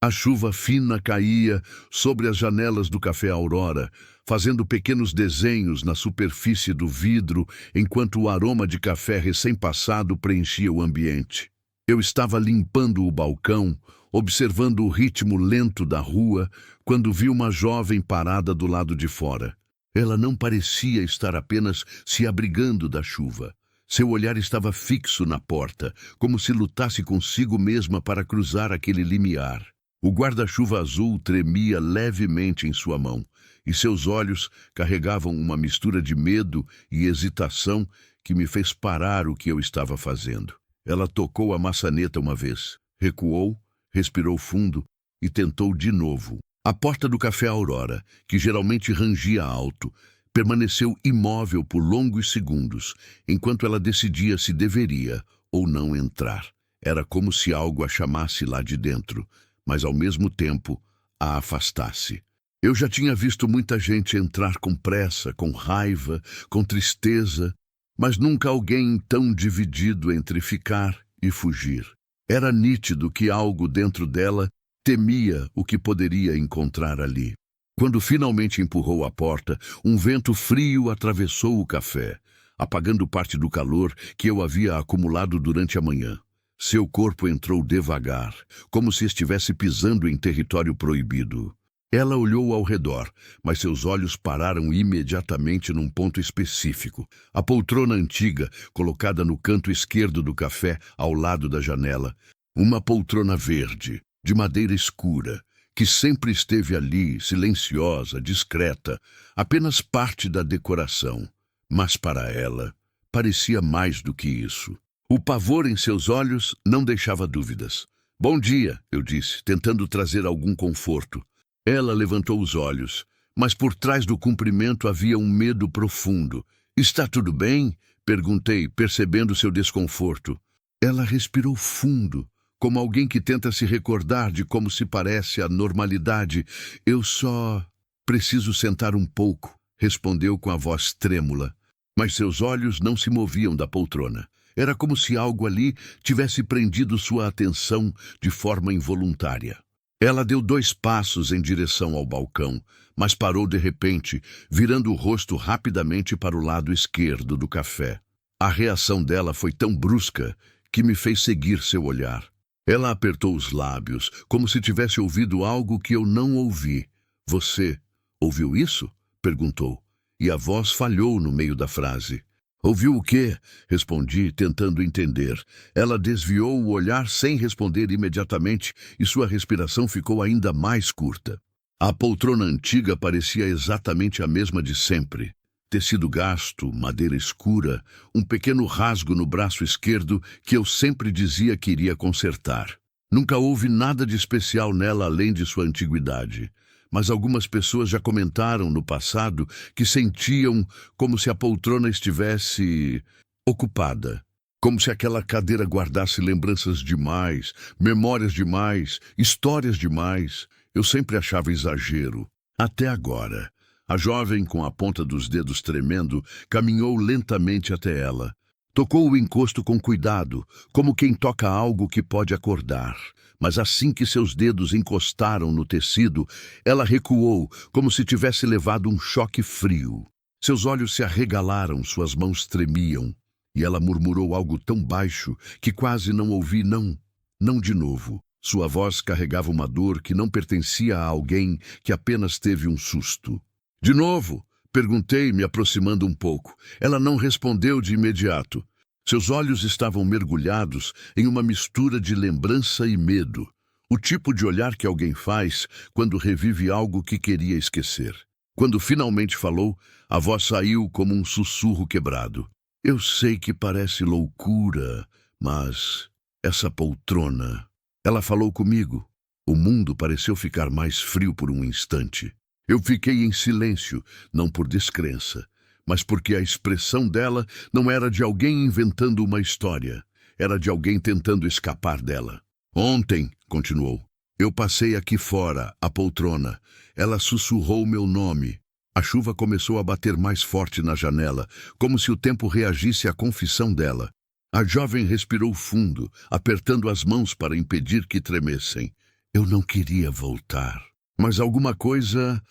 A chuva fina caía sobre as janelas do Café Aurora, fazendo pequenos desenhos na superfície do vidro, enquanto o aroma de café recém-passado preenchia o ambiente. Eu estava limpando o balcão, observando o ritmo lento da rua, quando vi uma jovem parada do lado de fora. Ela não parecia estar apenas se abrigando da chuva. Seu olhar estava fixo na porta, como se lutasse consigo mesma para cruzar aquele limiar. O guarda-chuva azul tremia levemente em sua mão, e seus olhos carregavam uma mistura de medo e hesitação que me fez parar o que eu estava fazendo. Ela tocou a maçaneta uma vez, recuou, respirou fundo e tentou de novo. A porta do Café Aurora, que geralmente rangia alto, permaneceu imóvel por longos segundos, enquanto ela decidia se deveria ou não entrar. Era como se algo a chamasse lá de dentro, mas ao mesmo tempo a afastasse. Eu já tinha visto muita gente entrar com pressa, com raiva, com tristeza, mas nunca alguém tão dividido entre ficar e fugir. Era nítido que algo dentro dela temia o que poderia encontrar ali. Quando finalmente empurrou a porta, um vento frio atravessou o café, apagando parte do calor que eu havia acumulado durante a manhã. Seu corpo entrou devagar, como se estivesse pisando em território proibido. Ela olhou ao redor, mas seus olhos pararam imediatamente num ponto específico. A poltrona antiga, colocada no canto esquerdo do café, ao lado da janela. Uma poltrona verde, de madeira escura, que sempre esteve ali, silenciosa, discreta, apenas parte da decoração. Mas para ela, parecia mais do que isso. O pavor em seus olhos não deixava dúvidas. "Bom dia", eu disse, tentando trazer algum conforto. Ela levantou os olhos, mas por trás do cumprimento havia um medo profundo. "Está tudo bem?", perguntei, percebendo seu desconforto. Ela respirou fundo, como alguém que tenta se recordar de como se parece a normalidade. "Eu só preciso sentar um pouco", respondeu com a voz trêmula. Mas seus olhos não se moviam da poltrona. Era como se algo ali tivesse prendido sua atenção de forma involuntária. Ela deu 2 passos em direção ao balcão, mas parou de repente, virando o rosto rapidamente para o lado esquerdo do café. A reação dela foi tão brusca que me fez seguir seu olhar. Ela apertou os lábios, como se tivesse ouvido algo que eu não ouvi. "Você ouviu isso?", perguntou, e a voz falhou no meio da frase. "Ouviu o quê?", respondi, tentando entender. Ela desviou o olhar sem responder imediatamente e sua respiração ficou ainda mais curta. A poltrona antiga parecia exatamente a mesma de sempre. Tecido gasto, madeira escura, um pequeno rasgo no braço esquerdo que eu sempre dizia que iria consertar. Nunca houve nada de especial nela além de sua antiguidade. Mas algumas pessoas já comentaram no passado que sentiam como se a poltrona estivesse ocupada. Como se aquela cadeira guardasse lembranças demais, memórias demais, histórias demais. Eu sempre achava exagero. Até agora. A jovem, com a ponta dos dedos tremendo, caminhou lentamente até ela. Tocou o encosto com cuidado, como quem toca algo que pode acordar. Mas assim que seus dedos encostaram no tecido, ela recuou, como se tivesse levado um choque frio. Seus olhos se arregalaram, suas mãos tremiam, e ela murmurou algo tão baixo que quase não ouvi "não, não de novo". Sua voz carregava uma dor que não pertencia a alguém que apenas teve um susto. "De novo?", perguntei, me aproximando um pouco. Ela não respondeu de imediato. Seus olhos estavam mergulhados em uma mistura de lembrança e medo. O tipo de olhar que alguém faz quando revive algo que queria esquecer. Quando finalmente falou, a voz saiu como um sussurro quebrado. "Eu sei que parece loucura, mas essa poltrona..." Ela falou comigo. O mundo pareceu ficar mais frio por um instante. Eu fiquei em silêncio, não por descrença, mas porque a expressão dela não era de alguém inventando uma história. Era de alguém tentando escapar dela. "Ontem", continuou, "eu passei aqui fora, a poltrona. Ela sussurrou meu nome. A chuva começou a bater mais forte na janela, como se o tempo reagisse à confissão dela. A jovem respirou fundo, apertando as mãos para impedir que tremessem. Eu não queria voltar. Mas alguma coisa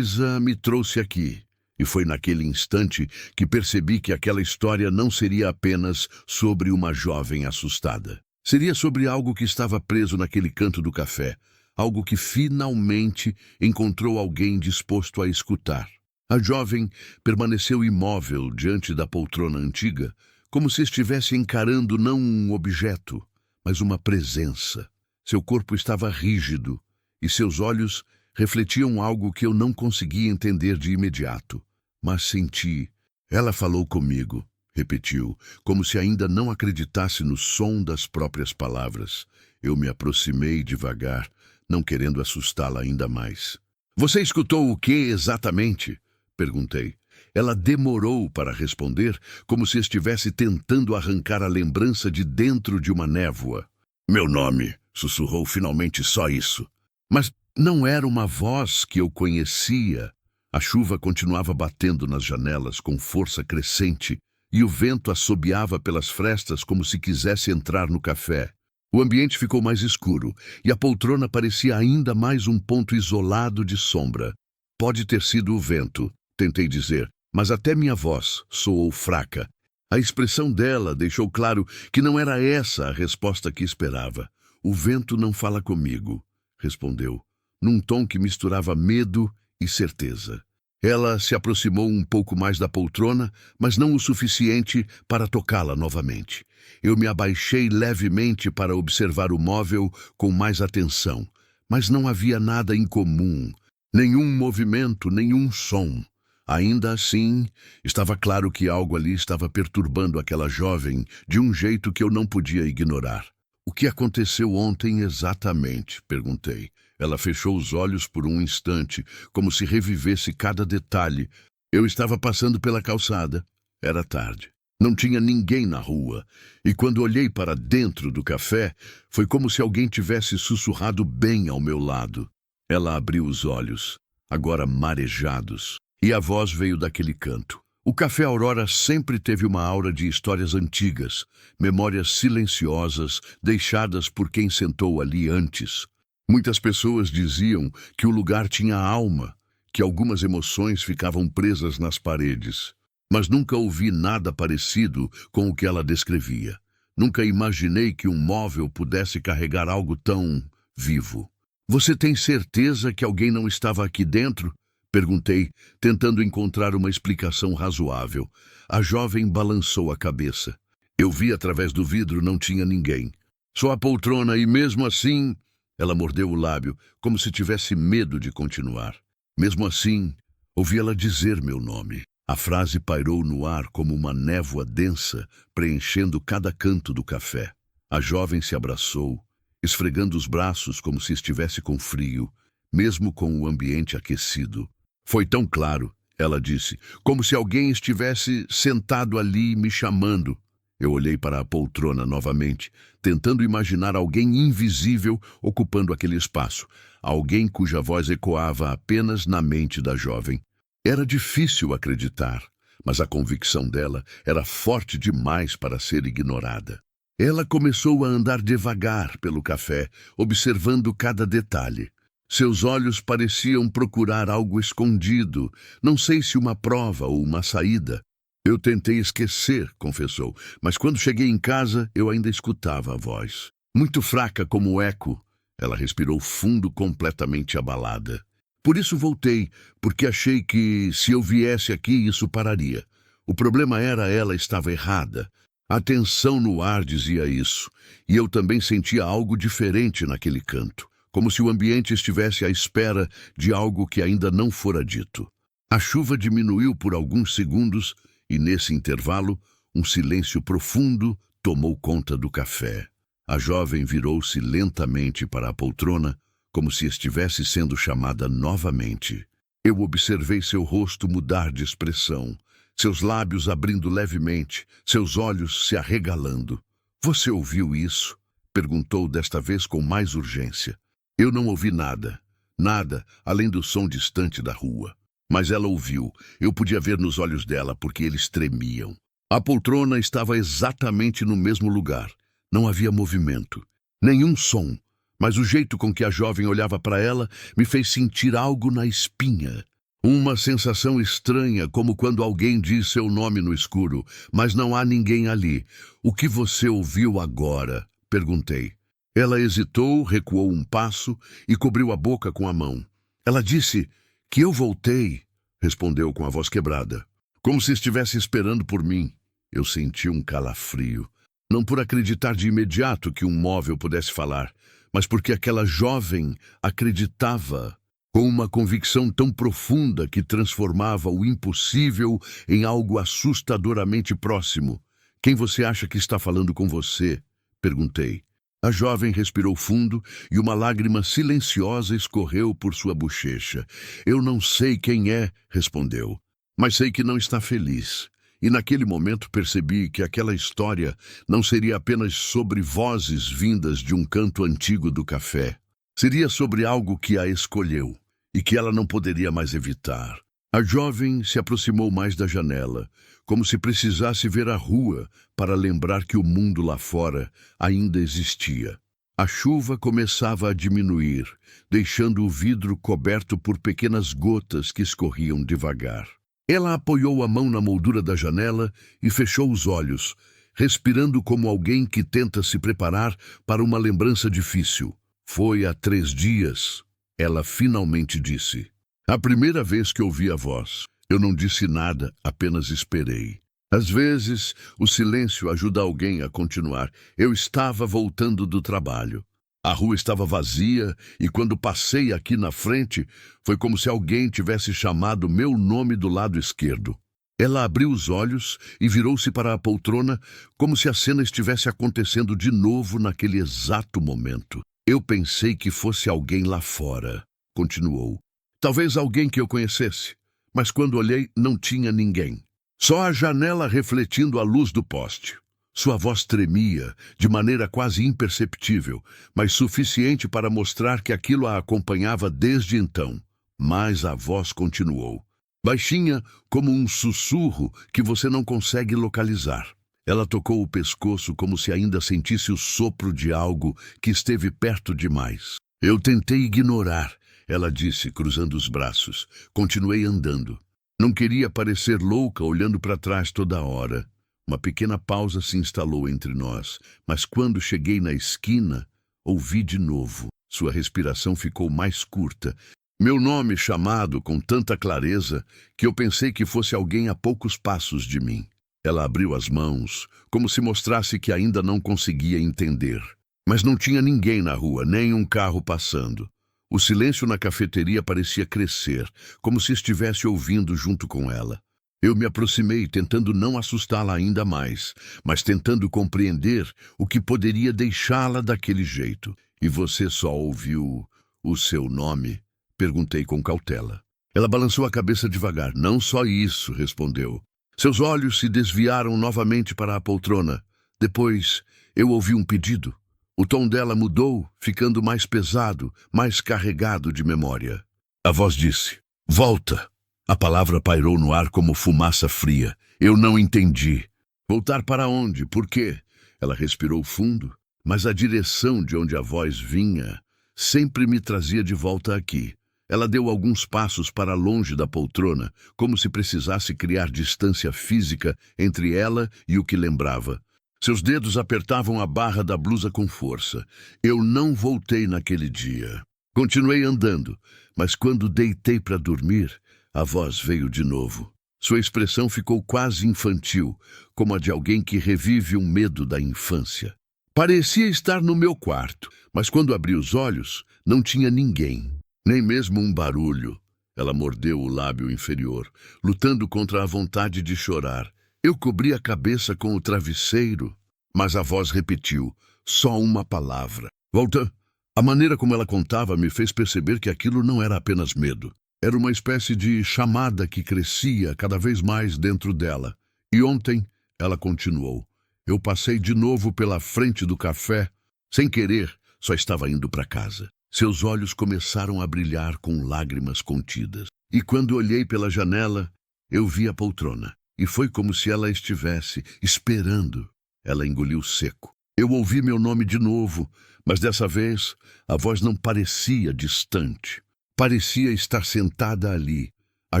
me trouxe aqui. E foi naquele instante que percebi que aquela história não seria apenas sobre uma jovem assustada. Seria sobre algo que estava preso naquele canto do café, algo que finalmente encontrou alguém disposto a escutar. A jovem permaneceu imóvel diante da poltrona antiga, como se estivesse encarando não um objeto, mas uma presença. Seu corpo estava rígido e seus olhos refletiam algo que eu não conseguia entender de imediato. Mas senti. Ela falou comigo, repetiu, como se ainda não acreditasse no som das próprias palavras. Eu me aproximei devagar, não querendo assustá-la ainda mais. Você escutou o que exatamente? Perguntei. Ela demorou para responder, como se estivesse tentando arrancar a lembrança de dentro de uma névoa. Meu nome, sussurrou finalmente só isso. Mas não era uma voz que eu conhecia. A chuva continuava batendo nas janelas com força crescente e o vento assobiava pelas frestas como se quisesse entrar no café. O ambiente ficou mais escuro e a poltrona parecia ainda mais um ponto isolado de sombra. Pode ter sido o vento, tentei dizer, mas até minha voz soou fraca. A expressão dela deixou claro que não era essa a resposta que esperava. O vento não fala comigo, respondeu, num tom que misturava medo e certeza. Ela se aproximou um pouco mais da poltrona, mas não o suficiente para tocá-la novamente. Eu me abaixei levemente para observar o móvel com mais atenção, mas não havia nada em comum, nenhum movimento, nenhum som. Ainda assim, estava claro que algo ali estava perturbando aquela jovem de um jeito que eu não podia ignorar. O que aconteceu ontem exatamente? Perguntei. Ela fechou os olhos por um instante, como se revivesse cada detalhe. Eu estava passando pela calçada. Era tarde. Não tinha ninguém na rua. E quando olhei para dentro do café, foi como se alguém tivesse sussurrado bem ao meu lado. Ela abriu os olhos, agora marejados, e a voz veio daquele canto. O Café Aurora sempre teve uma aura de histórias antigas, memórias silenciosas deixadas por quem sentou ali antes. Muitas pessoas diziam que o lugar tinha alma, que algumas emoções ficavam presas nas paredes. Mas nunca ouvi nada parecido com o que ela descrevia. Nunca imaginei que um móvel pudesse carregar algo tão vivo. Você tem certeza que alguém não estava aqui dentro? Perguntei, tentando encontrar uma explicação razoável. A jovem balançou a cabeça. Eu vi através do vidro, não tinha ninguém. Só a poltrona e mesmo assim... Ela mordeu o lábio, como se tivesse medo de continuar. Mesmo assim, ouvi ela dizer meu nome. A frase pairou no ar como uma névoa densa, preenchendo cada canto do café. A jovem se abraçou, esfregando os braços como se estivesse com frio, mesmo com o ambiente aquecido. Foi tão claro, ela disse, como se alguém estivesse sentado ali me chamando. Eu olhei para a poltrona novamente, tentando imaginar alguém invisível ocupando aquele espaço, alguém cuja voz ecoava apenas na mente da jovem. Era difícil acreditar, mas a convicção dela era forte demais para ser ignorada. Ela começou a andar devagar pelo café, observando cada detalhe. Seus olhos pareciam procurar algo escondido, não sei se uma prova ou uma saída. Eu tentei esquecer, confessou, mas quando cheguei em casa, eu ainda escutava a voz. Muito fraca como o eco. Ela respirou fundo, completamente abalada. Por isso voltei, porque achei que, se eu viesse aqui, isso pararia. O problema era ela estava errada. A tensão no ar dizia isso, e eu também sentia algo diferente naquele canto, como se o ambiente estivesse à espera de algo que ainda não fora dito. A chuva diminuiu por alguns segundos, e nesse intervalo, um silêncio profundo tomou conta do café. A jovem virou-se lentamente para a poltrona, como se estivesse sendo chamada novamente. Eu observei seu rosto mudar de expressão, seus lábios abrindo levemente, seus olhos se arregalando. Você ouviu isso? Perguntou desta vez com mais urgência. Eu não ouvi nada, nada além do som distante da rua. Mas ela ouviu. Eu podia ver nos olhos dela porque eles tremiam. A poltrona estava exatamente no mesmo lugar. Não havia movimento, nenhum som, mas o jeito com que a jovem olhava para ela me fez sentir algo na espinha. Uma sensação estranha, como quando alguém diz seu nome no escuro, mas não há ninguém ali. "O que você ouviu agora?" perguntei. Ela hesitou, recuou um passo e cobriu a boca com a mão. "Ela disse que eu voltei", respondeu com a voz quebrada, como se estivesse esperando por mim. Eu senti um calafrio, não por acreditar de imediato que um móvel pudesse falar, mas porque aquela jovem acreditava, com uma convicção tão profunda que transformava o impossível em algo assustadoramente próximo. "Quem você acha que está falando com você?" perguntei. A jovem respirou fundo e uma lágrima silenciosa escorreu por sua bochecha. "Eu não sei quem é", respondeu, "mas sei que não está feliz." E naquele momento percebi que aquela história não seria apenas sobre vozes vindas de um canto antigo do café. Seria sobre algo que a escolheu e que ela não poderia mais evitar. A jovem se aproximou mais da janela, como se precisasse ver a rua para lembrar que o mundo lá fora ainda existia. A chuva começava a diminuir, deixando o vidro coberto por pequenas gotas que escorriam devagar. Ela apoiou a mão na moldura da janela e fechou os olhos, respirando como alguém que tenta se preparar para uma lembrança difícil. "Foi há 3 dias", ela finalmente disse. A primeira vez que ouvi a voz, eu não disse nada, apenas esperei. Às vezes, o silêncio ajuda alguém a continuar. Eu estava voltando do trabalho. A rua estava vazia e quando passei aqui na frente, foi como se alguém tivesse chamado meu nome do lado esquerdo. Ela abriu os olhos e virou-se para a poltrona, como se a cena estivesse acontecendo de novo naquele exato momento. "Eu pensei que fosse alguém lá fora", continuou. "Talvez alguém que eu conhecesse, mas quando olhei não tinha ninguém. Só a janela refletindo a luz do poste." Sua voz tremia, de maneira quase imperceptível, mas suficiente para mostrar que aquilo a acompanhava desde então. Mas a voz continuou, baixinha como um sussurro que você não consegue localizar. Ela tocou o pescoço como se ainda sentisse o sopro de algo que esteve perto demais. "Eu tentei ignorar", ela disse, cruzando os braços. Continuei andando. Não queria parecer louca olhando para trás toda hora. Uma pequena pausa se instalou entre nós, mas quando cheguei na esquina, ouvi de novo. Sua respiração ficou mais curta. Meu nome chamado com tanta clareza que eu pensei que fosse alguém a poucos passos de mim. Ela abriu as mãos, como se mostrasse que ainda não conseguia entender. Mas não tinha ninguém na rua, nem um carro passando. O silêncio na cafeteria parecia crescer, como se estivesse ouvindo junto com ela. Eu me aproximei, tentando não assustá-la ainda mais, mas tentando compreender o que poderia deixá-la daquele jeito. "E você só ouviu o seu nome?" perguntei com cautela. Ela balançou a cabeça devagar. "Não só isso", respondeu. Seus olhos se desviaram novamente para a poltrona. Depois, eu ouvi um pedido. O tom dela mudou, ficando mais pesado, mais carregado de memória. A voz disse, "Volta." A palavra pairou no ar como fumaça fria. Eu não entendi. "Voltar para onde? Por quê?" Ela respirou fundo, mas a direção de onde a voz vinha sempre me trazia de volta aqui. Ela deu alguns passos para longe da poltrona, como se precisasse criar distância física entre ela e o que lembrava. Seus dedos apertavam a barra da blusa com força. Eu não voltei naquele dia. Continuei andando, mas quando deitei para dormir, a voz veio de novo. Sua expressão ficou quase infantil, como a de alguém que revive um medo da infância. Parecia estar no meu quarto, mas quando abri os olhos, não tinha ninguém, nem mesmo um barulho. Ela mordeu o lábio inferior, lutando contra a vontade de chorar. Eu cobri a cabeça com o travesseiro, mas a voz repetiu, só uma palavra. "Volta." A maneira como ela contava me fez perceber que aquilo não era apenas medo. Era uma espécie de chamada que crescia cada vez mais dentro dela. "E ontem," ela continuou, "eu passei de novo pela frente do café. Sem querer, só estava indo para casa." Seus olhos começaram a brilhar com lágrimas contidas. "E quando olhei pela janela, eu vi a poltrona. E foi como se ela estivesse esperando." Ela engoliu seco. "Eu ouvi meu nome de novo, Mas dessa vez, a voz não parecia distante. Parecia estar sentada ali. A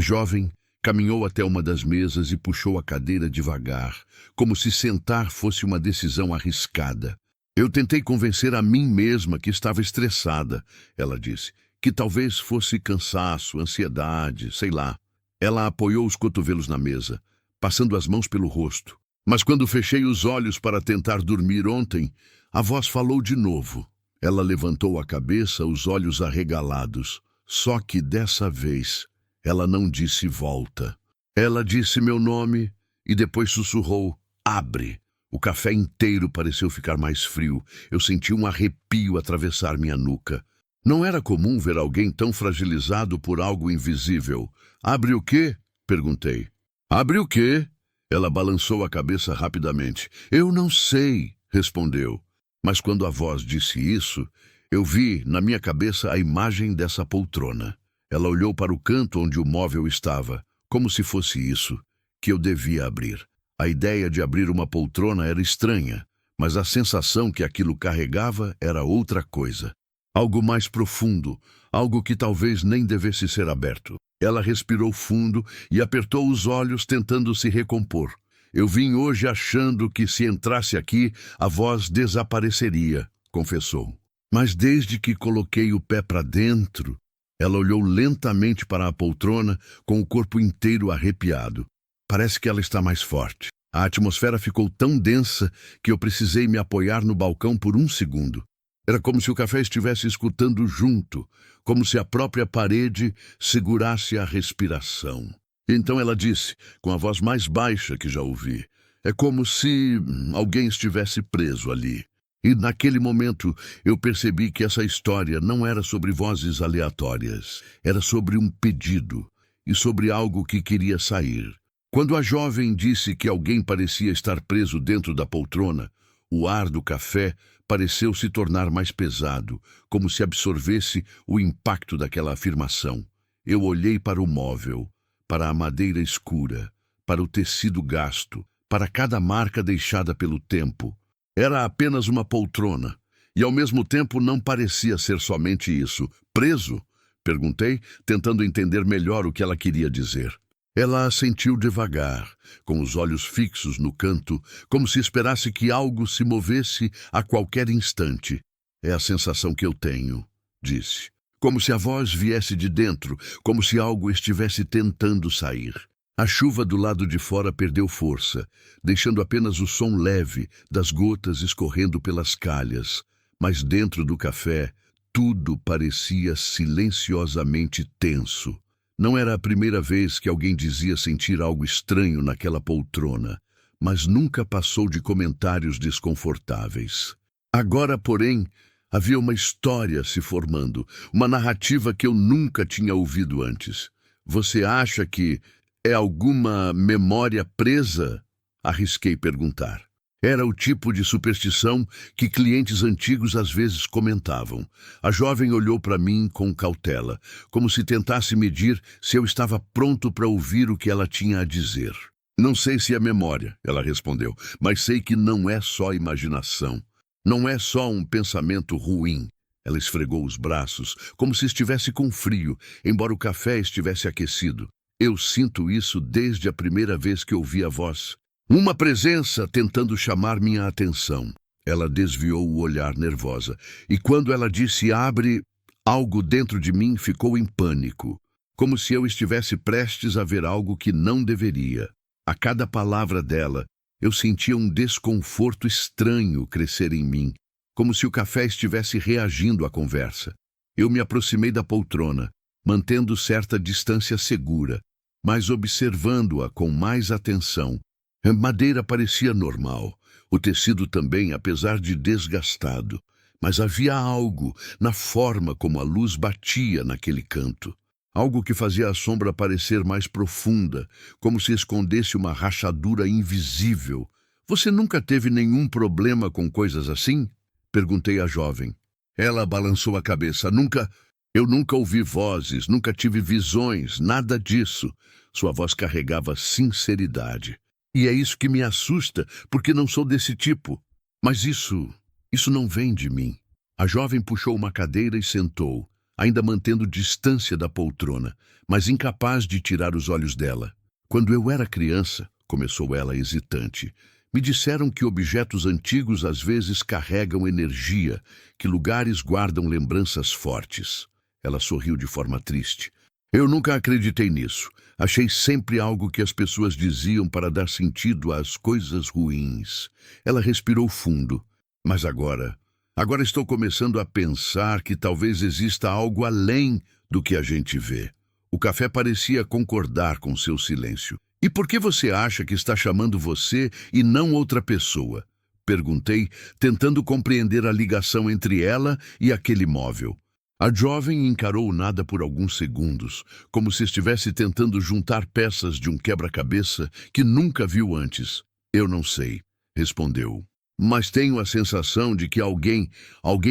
jovem caminhou até uma das mesas e puxou a cadeira devagar, como se sentar fosse uma decisão arriscada. Eu tentei convencer a mim mesma que estava estressada, ela disse, que talvez fosse cansaço, ansiedade, sei lá. Ela apoiou os cotovelos na mesa, passando as mãos pelo rosto. Mas quando fechei os olhos para tentar dormir ontem, a voz falou de novo. Ela levantou a cabeça, os olhos arregalados. Só que dessa vez, ela não disse volta. Ela disse meu nome e depois sussurrou, abre. O café inteiro pareceu ficar mais frio. Eu senti um arrepio atravessar minha nuca. Não era comum ver alguém tão fragilizado por algo invisível. Abre o quê? Perguntei. Abre o quê? Ela balançou a cabeça rapidamente. Eu não sei, respondeu. Mas quando a voz disse isso, eu vi na minha cabeça a imagem dessa poltrona. Ela olhou para o canto onde o móvel estava, como se fosse isso, que eu devia abrir. A ideia de abrir uma poltrona era estranha, mas a sensação que aquilo carregava era outra coisa. Algo mais profundo, algo que talvez nem devesse ser aberto. Ela respirou fundo e apertou os olhos tentando se recompor. Eu vim hoje achando que se entrasse aqui, a voz desapareceria, confessou. Mas desde que coloquei o pé para dentro, ela olhou lentamente para a poltrona com o corpo inteiro arrepiado. Parece que ela está mais forte. A atmosfera ficou tão densa que eu precisei me apoiar no balcão por um segundo. Era como se o café estivesse escutando junto, como se a própria parede segurasse a respiração. Então ela disse, com a voz mais baixa que já ouvi, é como se alguém estivesse preso ali. E naquele momento eu percebi que essa história não era sobre vozes aleatórias, era sobre um pedido e sobre algo que queria sair. Quando a jovem disse que alguém parecia estar preso dentro da poltrona, o ar do café pareceu se tornar mais pesado, como se absorvesse o impacto daquela afirmação. Eu olhei para o móvel, para a madeira escura, para o tecido gasto, para cada marca deixada pelo tempo. Era apenas uma poltrona, e ao mesmo tempo não parecia ser somente isso. Preso? Perguntei, tentando entender melhor o que ela queria dizer. Ela assentiu devagar, com os olhos fixos no canto, como se esperasse que algo se movesse a qualquer instante. É a sensação que eu tenho, disse. Como se a voz viesse de dentro, como se algo estivesse tentando sair. A chuva do lado de fora perdeu força, deixando apenas o som leve das gotas escorrendo pelas calhas. Mas dentro do café, tudo parecia silenciosamente tenso. Não era a primeira vez que alguém dizia sentir algo estranho naquela poltrona, mas nunca passou de comentários desconfortáveis. Agora, porém, havia uma história se formando, uma narrativa que eu nunca tinha ouvido antes. Você acha que é alguma memória presa? Arrisquei perguntar. Era o tipo de superstição que clientes antigos às vezes comentavam. A jovem olhou para mim com cautela, como se tentasse medir se eu estava pronto para ouvir o que ela tinha a dizer. Não sei se é memória, ela respondeu, mas sei que não é só imaginação. Não é só um pensamento ruim. Ela esfregou os braços, como se estivesse com frio, embora o café estivesse aquecido. Eu sinto isso desde a primeira vez que ouvi a voz. Uma presença tentando chamar minha atenção. Ela desviou o olhar nervosa, e quando ela disse abre, algo dentro de mim ficou em pânico, como se eu estivesse prestes a ver algo que não deveria. A cada palavra dela, eu sentia um desconforto estranho crescer em mim, como se o café estivesse reagindo à conversa. Eu me aproximei da poltrona, mantendo certa distância segura, mas observando-a com mais atenção. A madeira parecia normal, o tecido também, apesar de desgastado, mas havia algo na forma como a luz batia naquele canto. Algo que fazia a sombra parecer mais profunda, como se escondesse uma rachadura invisível. Você nunca teve nenhum problema com coisas assim? Perguntei à jovem. Ela balançou a cabeça. Eu nunca ouvi vozes, nunca tive visões, nada disso. Sua voz carregava sinceridade. E é isso que me assusta, porque não sou desse tipo. Mas isso não vem de mim. A jovem puxou uma cadeira e sentou, ainda mantendo distância da poltrona, mas incapaz de tirar os olhos dela. Quando eu era criança, começou ela hesitante, me disseram que objetos antigos às vezes carregam energia, que lugares guardam lembranças fortes. Ela sorriu de forma triste. Eu nunca acreditei nisso. Achei sempre algo que as pessoas diziam para dar sentido às coisas ruins. Ela respirou fundo. Mas agora estou começando a pensar que talvez exista algo além do que a gente vê. O café parecia concordar com seu silêncio. E por que você acha que está chamando você e não outra pessoa? Perguntei, tentando compreender a ligação entre ela e aquele móvel. A jovem encarou o nada por alguns segundos, como se estivesse tentando juntar peças de um quebra-cabeça que nunca viu antes. Eu não sei, respondeu. Mas tenho a sensação de que alguém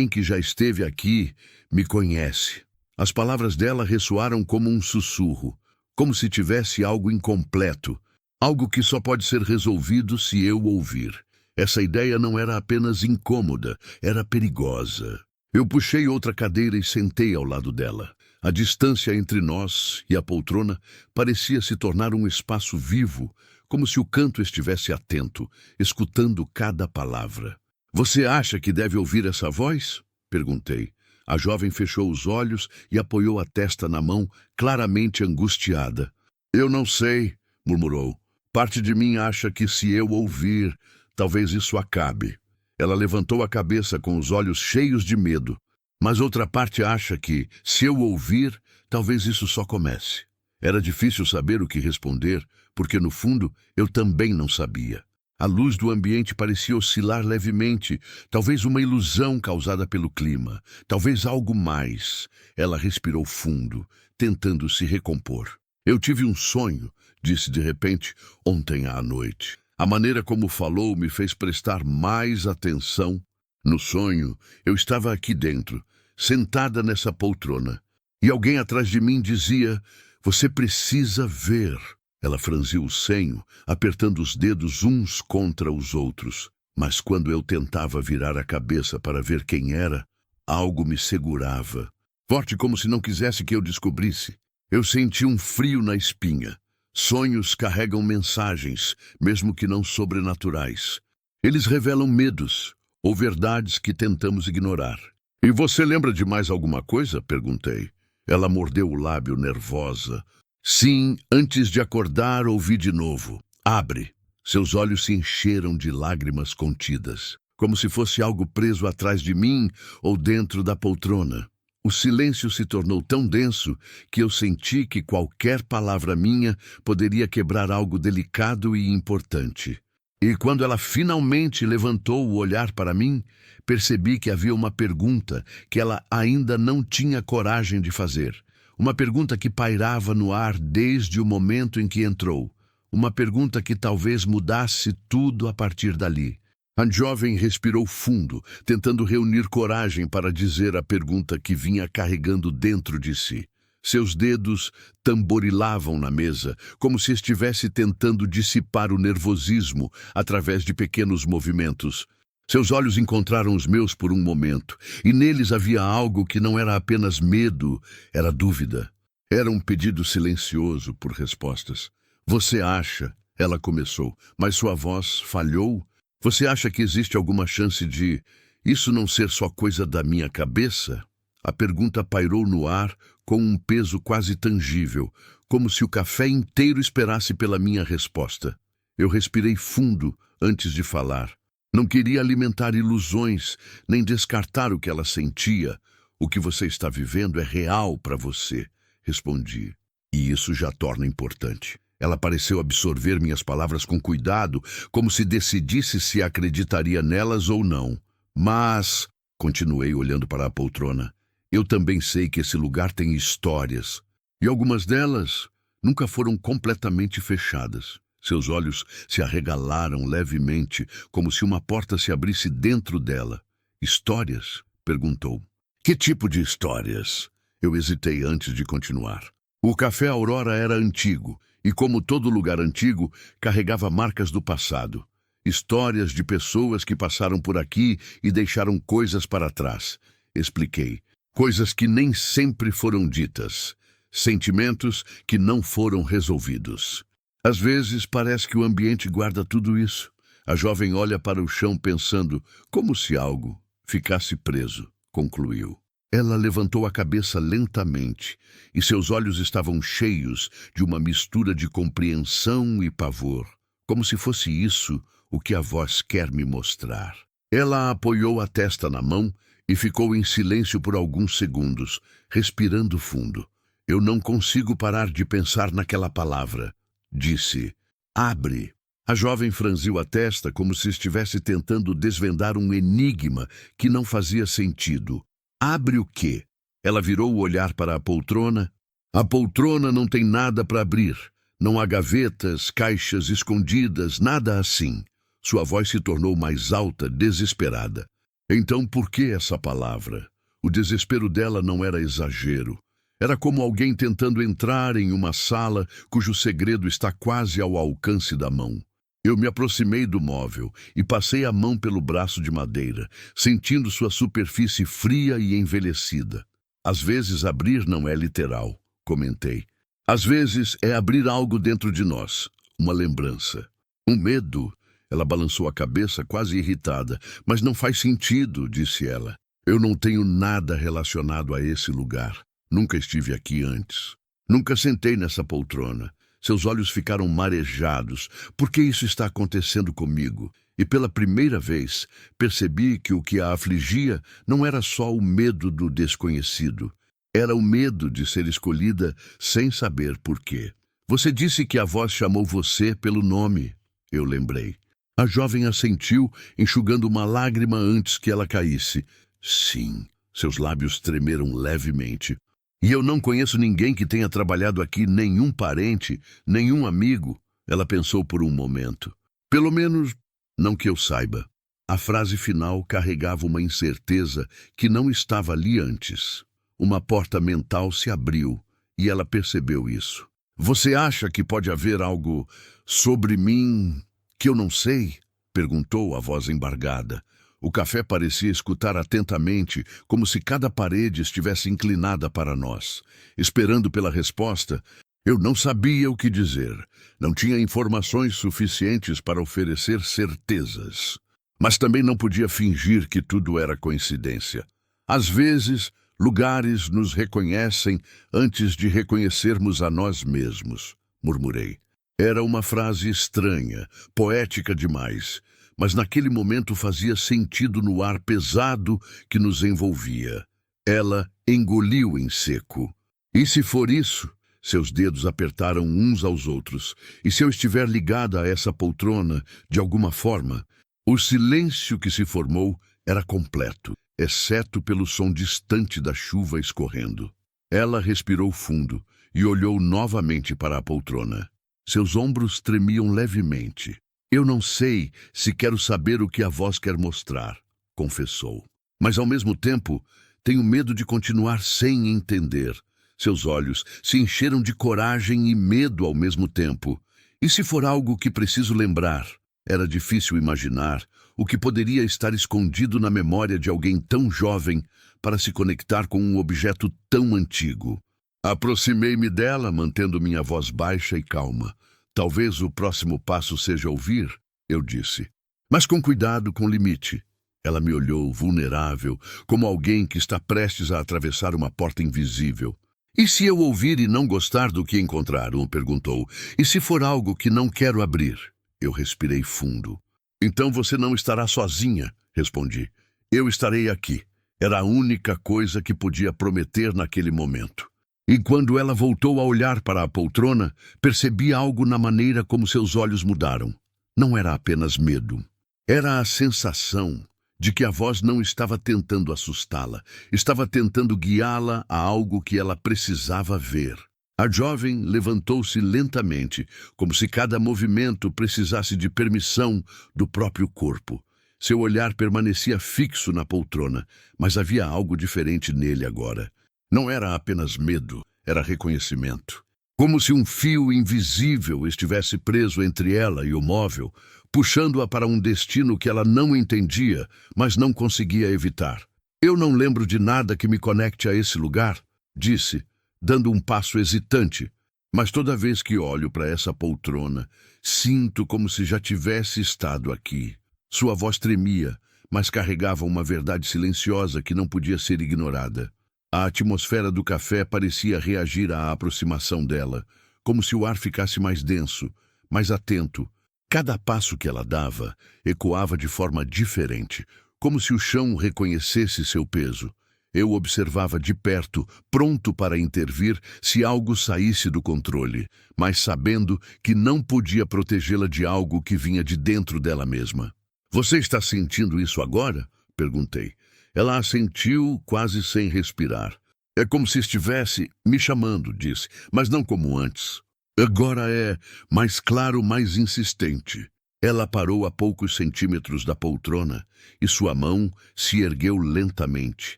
que já esteve aqui, me conhece. As palavras dela ressoaram como um sussurro, como se tivesse algo incompleto, algo que só pode ser resolvido se eu ouvir. Essa ideia não era apenas incômoda, era perigosa. Eu puxei outra cadeira e sentei ao lado dela. A distância entre nós e a poltrona parecia se tornar um espaço vivo, como se o canto estivesse atento, escutando cada palavra. Você acha que deve ouvir essa voz? Perguntei. A jovem fechou os olhos e apoiou a testa na mão, claramente angustiada. Eu não sei, murmurou. Parte de mim acha que se eu ouvir, talvez isso acabe. Ela levantou a cabeça com os olhos cheios de medo. Mas outra parte acha que, se eu ouvir, talvez isso só comece. Era difícil saber o que responder, porque no fundo eu também não sabia. A luz do ambiente parecia oscilar levemente, talvez uma ilusão causada pelo clima, talvez algo mais. Ela respirou fundo, tentando se recompor. Eu tive um sonho, disse de repente, ontem à noite. A maneira como falou me fez prestar mais atenção. No sonho, eu estava aqui dentro, sentada nessa poltrona, e alguém atrás de mim dizia, você precisa ver. Ela franziu o senho, apertando os dedos uns contra os outros. Mas quando eu tentava virar a cabeça para ver quem era, algo me segurava. Forte como se não quisesse que eu descobrisse. Eu senti um frio na espinha. Sonhos carregam mensagens, mesmo que não sobrenaturais. Eles revelam medos ou verdades que tentamos ignorar. E você lembra de mais alguma coisa? Perguntei. Ela mordeu o lábio nervosa. Sim, antes de acordar, ouvi de novo. Abre. Seus olhos se encheram de lágrimas contidas, como se fosse algo preso atrás de mim ou dentro da poltrona. O silêncio se tornou tão denso que eu senti que qualquer palavra minha poderia quebrar algo delicado e importante. E quando ela finalmente levantou o olhar para mim, percebi que havia uma pergunta que ela ainda não tinha coragem de fazer. Uma pergunta que pairava no ar desde o momento em que entrou. Uma pergunta que talvez mudasse tudo a partir dali. A jovem respirou fundo, tentando reunir coragem para dizer a pergunta que vinha carregando dentro de si. Seus dedos tamborilavam na mesa, como se estivesse tentando dissipar o nervosismo através de pequenos movimentos. Seus olhos encontraram os meus por um momento, e neles havia algo que não era apenas medo, era dúvida. Era um pedido silencioso por respostas. Você acha, ela começou, mas sua voz falhou? Você acha que existe alguma chance de isso não ser só coisa da minha cabeça? A pergunta pairou no ar com um peso quase tangível, como se o café inteiro esperasse pela minha resposta. Eu respirei fundo antes de falar. Não queria alimentar ilusões, nem descartar o que ela sentia. O que você está vivendo é real para você, respondi. E isso já torna importante. Ela pareceu absorver minhas palavras com cuidado, como se decidisse se acreditaria nelas ou não. Mas, continuei olhando para a poltrona, eu também sei que esse lugar tem histórias. E algumas delas nunca foram completamente fechadas. Seus olhos se arregalaram levemente, como se uma porta se abrisse dentro dela. Histórias? Perguntou. Que tipo de histórias? Eu hesitei antes de continuar. O Café Aurora era antigo, e como todo lugar antigo, carregava marcas do passado. Histórias de pessoas que passaram por aqui e deixaram coisas para trás. expliquei. Coisas que nem sempre foram ditas. Sentimentos que não foram resolvidos. Às vezes parece que o ambiente guarda tudo isso. A jovem olha para o chão pensando como se algo ficasse preso, concluiu. Ela levantou a cabeça lentamente e seus olhos estavam cheios de uma mistura de compreensão e pavor, como se fosse isso o que a voz quer me mostrar. Ela apoiou a testa na mão e ficou em silêncio por alguns segundos, respirando fundo. Eu não consigo parar de pensar naquela palavra, disse. Abre. A jovem franziu a testa como se estivesse tentando desvendar um enigma que não fazia sentido. Abre o quê? Ela virou o olhar para a poltrona. A poltrona não tem nada para abrir. Não há gavetas, caixas escondidas, nada assim. Sua voz se tornou mais alta, desesperada. Então por que essa palavra? O desespero dela não era exagero. Era como alguém tentando entrar em uma sala cujo segredo está quase ao alcance da mão. Eu me aproximei do móvel e passei a mão pelo braço de madeira, sentindo sua superfície fria e envelhecida. Às vezes abrir não é literal, comentei. Às vezes é abrir algo dentro de nós, uma lembrança. Um medo. Ela balançou a cabeça, quase irritada. Mas não faz sentido, disse ela. Eu não tenho nada relacionado a esse lugar. Nunca estive aqui antes. Nunca sentei nessa poltrona. Seus olhos ficaram marejados. Por que isso está acontecendo comigo? E pela primeira vez, percebi que o que a afligia não era só o medo do desconhecido. Era o medo de ser escolhida sem saber por quê. Você disse que a voz chamou você pelo nome, eu lembrei. A jovem assentiu, enxugando uma lágrima antes que ela caísse. Sim, seus lábios tremeram levemente. E eu não conheço ninguém que tenha trabalhado aqui, nenhum parente, nenhum amigo. Ela pensou por um momento. Pelo menos, não que eu saiba. A frase final carregava uma incerteza que não estava ali antes. Uma porta mental se abriu e ela percebeu isso. Você acha que pode haver algo sobre mim que eu não sei? Perguntou a voz embargada. O café parecia escutar atentamente, como se cada parede estivesse inclinada para nós. Esperando pela resposta, eu não sabia o que dizer. Não tinha informações suficientes para oferecer certezas. Mas também não podia fingir que tudo era coincidência. Às vezes, lugares nos reconhecem antes de reconhecermos a nós mesmos, murmurei. Era uma frase estranha, poética demais, mas naquele momento fazia sentido no ar pesado que nos envolvia. Ela engoliu em seco. E se for isso? Seus dedos apertaram uns aos outros. E se eu estiver ligada a essa poltrona, de alguma forma? O silêncio que se formou era completo, exceto pelo som distante da chuva escorrendo. Ela respirou fundo e olhou novamente para a poltrona. Seus ombros tremiam levemente. Eu não sei se quero saber o que a voz quer mostrar, confessou. Mas ao mesmo tempo, tenho medo de continuar sem entender. Seus olhos se encheram de coragem e medo ao mesmo tempo. E se for algo que preciso lembrar? Era difícil imaginar o que poderia estar escondido na memória de alguém tão jovem para se conectar com um objeto tão antigo. Aproximei-me dela, mantendo minha voz baixa e calma. Talvez o próximo passo seja ouvir, eu disse. Mas com cuidado, com limite. Ela me olhou, vulnerável, como alguém que está prestes a atravessar uma porta invisível. E se eu ouvir e não gostar do que encontraram? Perguntou. E se for algo que não quero abrir? Eu respirei fundo. Então você não estará sozinha, respondi. Eu estarei aqui. Era a única coisa que podia prometer naquele momento. E quando ela voltou a olhar para a poltrona, percebi algo na maneira como seus olhos mudaram. Não era apenas medo. Era a sensação de que a voz não estava tentando assustá-la, estava tentando guiá-la a algo que ela precisava ver. A jovem levantou-se lentamente, como se cada movimento precisasse de permissão do próprio corpo. Seu olhar permanecia fixo na poltrona, mas havia algo diferente nele agora. Não era apenas medo, era reconhecimento. Como se um fio invisível estivesse preso entre ela e o móvel, puxando-a para um destino que ela não entendia, mas não conseguia evitar. Eu não lembro de nada que me conecte a esse lugar, disse, dando um passo hesitante. Mas toda vez que olho para essa poltrona, sinto como se já tivesse estado aqui. Sua voz tremia, mas carregava uma verdade silenciosa que não podia ser ignorada. A atmosfera do café parecia reagir à aproximação dela, como se o ar ficasse mais denso, mais atento. Cada passo que ela dava ecoava de forma diferente, como se o chão reconhecesse seu peso. Eu observava de perto, pronto para intervir se algo saísse do controle, mas sabendo que não podia protegê-la de algo que vinha de dentro dela mesma. Você está sentindo isso agora? Perguntei. Ela assentiu, quase sem respirar. É como se estivesse me chamando, disse, mas não como antes. Agora é mais claro, mais insistente. Ela parou a poucos centímetros da poltrona e sua mão se ergueu lentamente,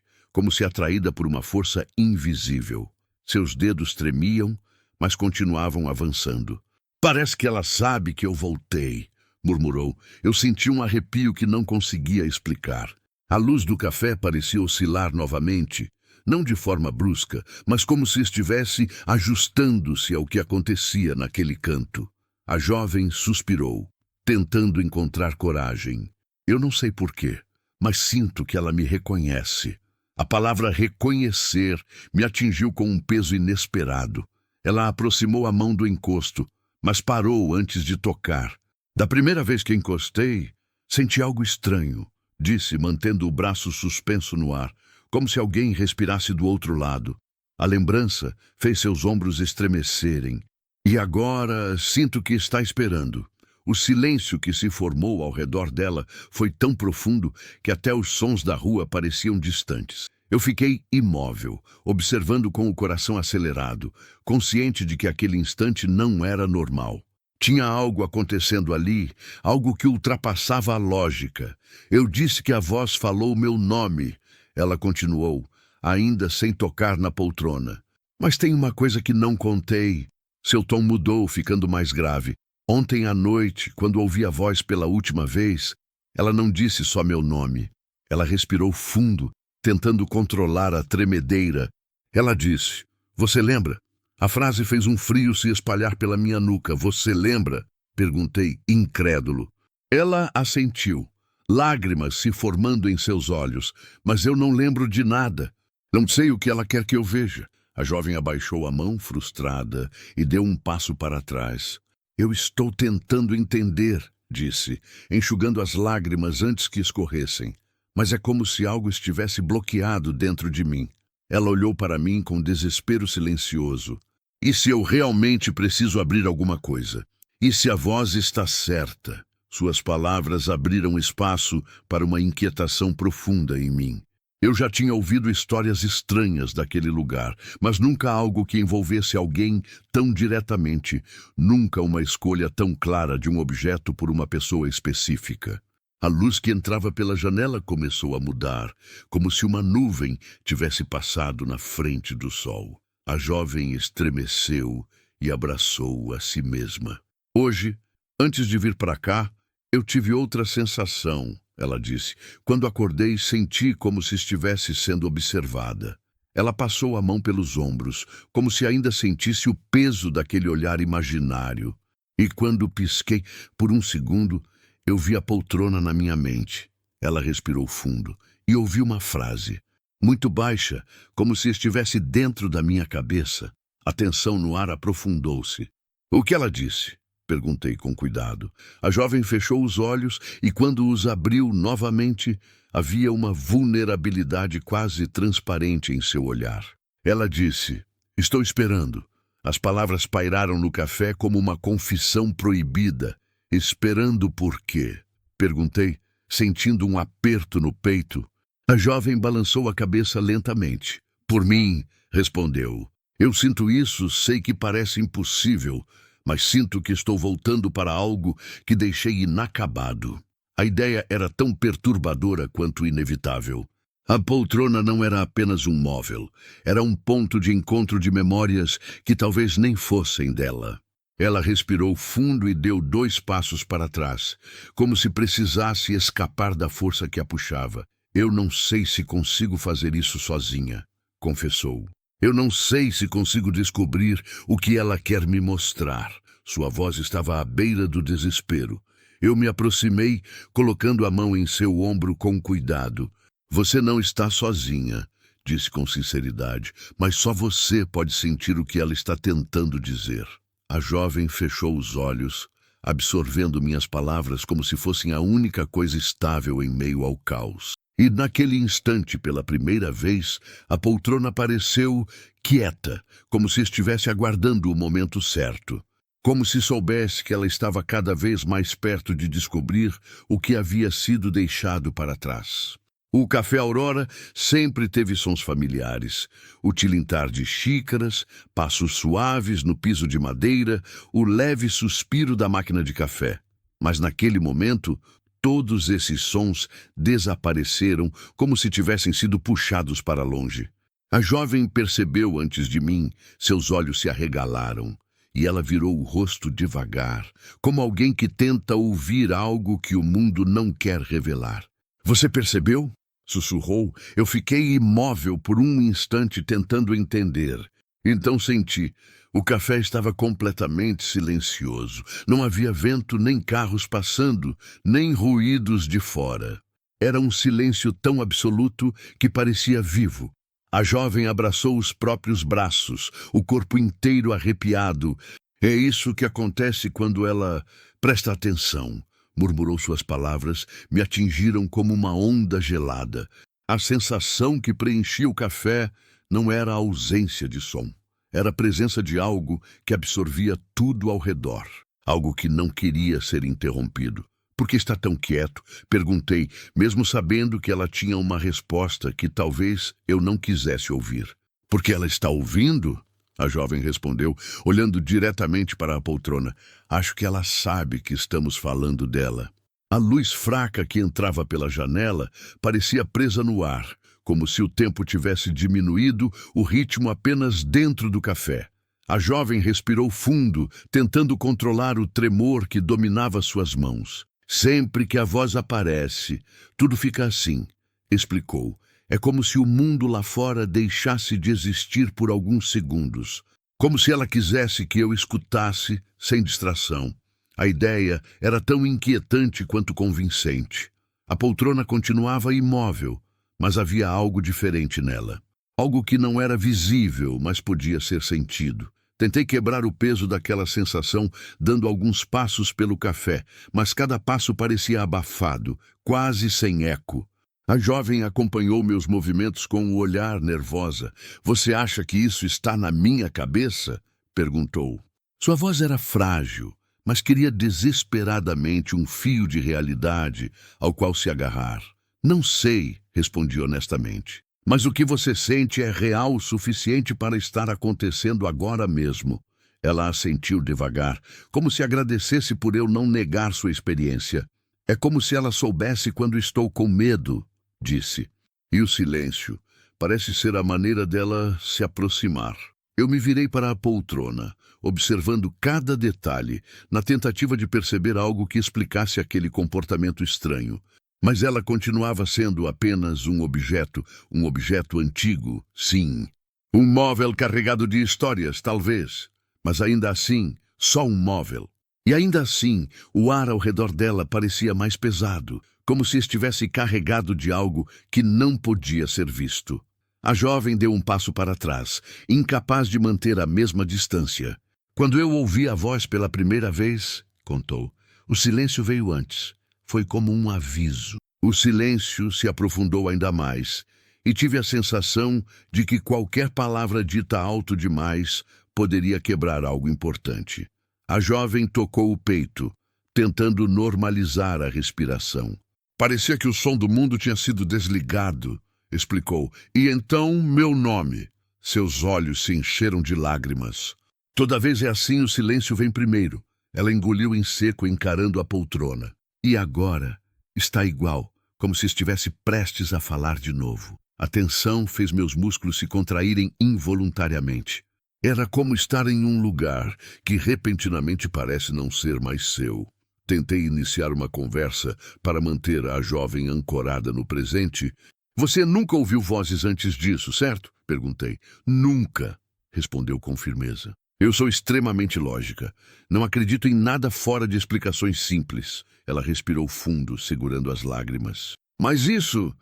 como se atraída por uma força invisível. Seus dedos tremiam, mas continuavam avançando. Parece que ela sabe que eu voltei, murmurou. Eu senti um arrepio que não conseguia explicar. A luz do café parecia oscilar novamente, não de forma brusca, mas como se estivesse ajustando-se ao que acontecia naquele canto. A jovem suspirou, tentando encontrar coragem. Eu não sei porquê, mas sinto que ela me reconhece. A palavra reconhecer me atingiu com um peso inesperado. Ela aproximou a mão do encosto, mas parou antes de tocar. Da primeira vez que encostei, senti algo estranho, disse, mantendo o braço suspenso no ar, como se alguém respirasse do outro lado. A lembrança fez seus ombros estremecerem. E agora sinto que está esperando. O silêncio que se formou ao redor dela foi tão profundo que até os sons da rua pareciam distantes. Eu fiquei imóvel, observando com o coração acelerado, consciente de que aquele instante não era normal. Tinha algo acontecendo ali, algo que ultrapassava a lógica. Eu disse que a voz falou meu nome. Ela continuou, ainda sem tocar na poltrona. Mas tem uma coisa que não contei. Seu tom mudou, ficando mais grave. Ontem à noite, quando ouvi a voz pela última vez, ela não disse só meu nome. Ela respirou fundo, tentando controlar a tremedeira. Ela disse, você lembra? A frase fez um frio se espalhar pela minha nuca. Você lembra? Perguntei, incrédulo. Ela assentiu, lágrimas se formando em seus olhos, mas eu não lembro de nada. Não sei o que ela quer que eu veja. A jovem abaixou a mão, frustrada, e deu um passo para trás. Eu estou tentando entender, disse, enxugando as lágrimas antes que escorressem. Mas é como se algo estivesse bloqueado dentro de mim. Ela olhou para mim com desespero silencioso. E se eu realmente preciso abrir alguma coisa? E se a voz está certa? Suas palavras abriram espaço para uma inquietação profunda em mim. Eu já tinha ouvido histórias estranhas daquele lugar, mas nunca algo que envolvesse alguém tão diretamente, nunca uma escolha tão clara de um objeto por uma pessoa específica. A luz que entrava pela janela começou a mudar, como se uma nuvem tivesse passado na frente do sol. A jovem estremeceu e abraçou a si mesma. Hoje, antes de vir para cá, eu tive outra sensação, ela disse. Quando acordei, senti como se estivesse sendo observada. Ela passou a mão pelos ombros, como se ainda sentisse o peso daquele olhar imaginário. E quando pisquei, por um segundo, eu vi a poltrona na minha mente. Ela respirou fundo e ouvi uma frase, muito baixa, como se estivesse dentro da minha cabeça. A tensão no ar aprofundou-se. O que ela disse? Perguntei com cuidado. A jovem fechou os olhos e, quando os abriu novamente, havia uma vulnerabilidade quase transparente em seu olhar. Ela disse, estou esperando. As palavras pairaram no café como uma confissão proibida. Esperando por quê? Perguntei, sentindo um aperto no peito. A jovem balançou a cabeça lentamente. Por mim, respondeu. Eu sinto isso, sei que parece impossível, mas sinto que estou voltando para algo que deixei inacabado. A ideia era tão perturbadora quanto inevitável. A poltrona não era apenas um móvel, era um ponto de encontro de memórias que talvez nem fossem dela. Ela respirou fundo e deu 2 passos para trás, como se precisasse escapar da força que a puxava. Eu não sei se consigo fazer isso sozinha, confessou. Eu não sei se consigo descobrir o que ela quer me mostrar. Sua voz estava à beira do desespero. Eu me aproximei, colocando a mão em seu ombro com cuidado. Você não está sozinha, disse com sinceridade, mas só você pode sentir o que ela está tentando dizer. A jovem fechou os olhos, absorvendo minhas palavras como se fossem a única coisa estável em meio ao caos. E naquele instante, pela primeira vez, a poltrona pareceu quieta, como se estivesse aguardando o momento certo. Como se soubesse que ela estava cada vez mais perto de descobrir o que havia sido deixado para trás. O Café Aurora sempre teve sons familiares. O tilintar de xícaras, passos suaves no piso de madeira, o leve suspiro da máquina de café. Mas naquele momento, todos esses sons desapareceram como se tivessem sido puxados para longe. A jovem percebeu antes de mim, seus olhos se arregalaram, e ela virou o rosto devagar, como alguém que tenta ouvir algo que o mundo não quer revelar. Você percebeu? Sussurrou. Eu fiquei imóvel por um instante tentando entender. Então senti. O café estava completamente silencioso. Não havia vento, nem carros passando, nem ruídos de fora. Era um silêncio tão absoluto que parecia vivo. A jovem abraçou os próprios braços, o corpo inteiro arrepiado. É isso que acontece quando ela presta atenção, murmurou. Suas palavras me atingiram como uma onda gelada. A sensação que preenchia o café não era a ausência de som. Era a presença de algo que absorvia tudo ao redor. Algo que não queria ser interrompido. Por que está tão quieto? Perguntei, mesmo sabendo que ela tinha uma resposta que talvez eu não quisesse ouvir. Porque ela está ouvindo? A jovem respondeu, olhando diretamente para a poltrona. Acho que ela sabe que estamos falando dela. A luz fraca que entrava pela janela parecia presa no ar, como se o tempo tivesse diminuído o ritmo apenas dentro do café. A jovem respirou fundo, tentando controlar o tremor que dominava suas mãos. Sempre que a voz aparece, tudo fica assim, explicou. É como se o mundo lá fora deixasse de existir por alguns segundos. Como se ela quisesse que eu escutasse, sem distração. A ideia era tão inquietante quanto convincente. A poltrona continuava imóvel, mas havia algo diferente nela. Algo que não era visível, mas podia ser sentido. Tentei quebrar o peso daquela sensação, dando alguns passos pelo café, mas cada passo parecia abafado, quase sem eco. A jovem acompanhou meus movimentos com um olhar nervosa. Você acha que isso está na minha cabeça? Perguntou. Sua voz era frágil, mas queria desesperadamente um fio de realidade ao qual se agarrar. Não sei, respondi honestamente. Mas o que você sente é real o suficiente para estar acontecendo agora mesmo. Ela assentiu devagar, como se agradecesse por eu não negar sua experiência. É como se ela soubesse quando estou com medo, disse. E o silêncio parece ser a maneira dela se aproximar. Eu me virei para a poltrona, observando cada detalhe, na tentativa de perceber algo que explicasse aquele comportamento estranho. Mas ela continuava sendo apenas um objeto antigo, sim. Um móvel carregado de histórias, talvez, mas ainda assim, só um móvel. E ainda assim, o ar ao redor dela parecia mais pesado, como se estivesse carregado de algo que não podia ser visto. A jovem deu um passo para trás, incapaz de manter a mesma distância. Quando eu ouvi a voz pela primeira vez, contou, o silêncio veio antes. Foi como um aviso. O silêncio se aprofundou ainda mais, e tive a sensação de que qualquer palavra dita alto demais poderia quebrar algo importante. A jovem tocou o peito, tentando normalizar a respiração. Parecia que o som do mundo tinha sido desligado, explicou. E então meu nome. Seus olhos se encheram de lágrimas. Toda vez é assim, o silêncio vem primeiro. Ela engoliu em seco, encarando a poltrona. E agora está igual, como se estivesse prestes a falar de novo. A tensão fez meus músculos se contraírem involuntariamente. Era como estar em um lugar que repentinamente parece não ser mais seu. Tentei iniciar uma conversa para manter a jovem ancorada no presente. Você nunca ouviu vozes antes disso, certo? Perguntei. Nunca, respondeu com firmeza. Eu sou extremamente lógica. Não acredito em nada fora de explicações simples. Ela respirou fundo, segurando as lágrimas. Mas isso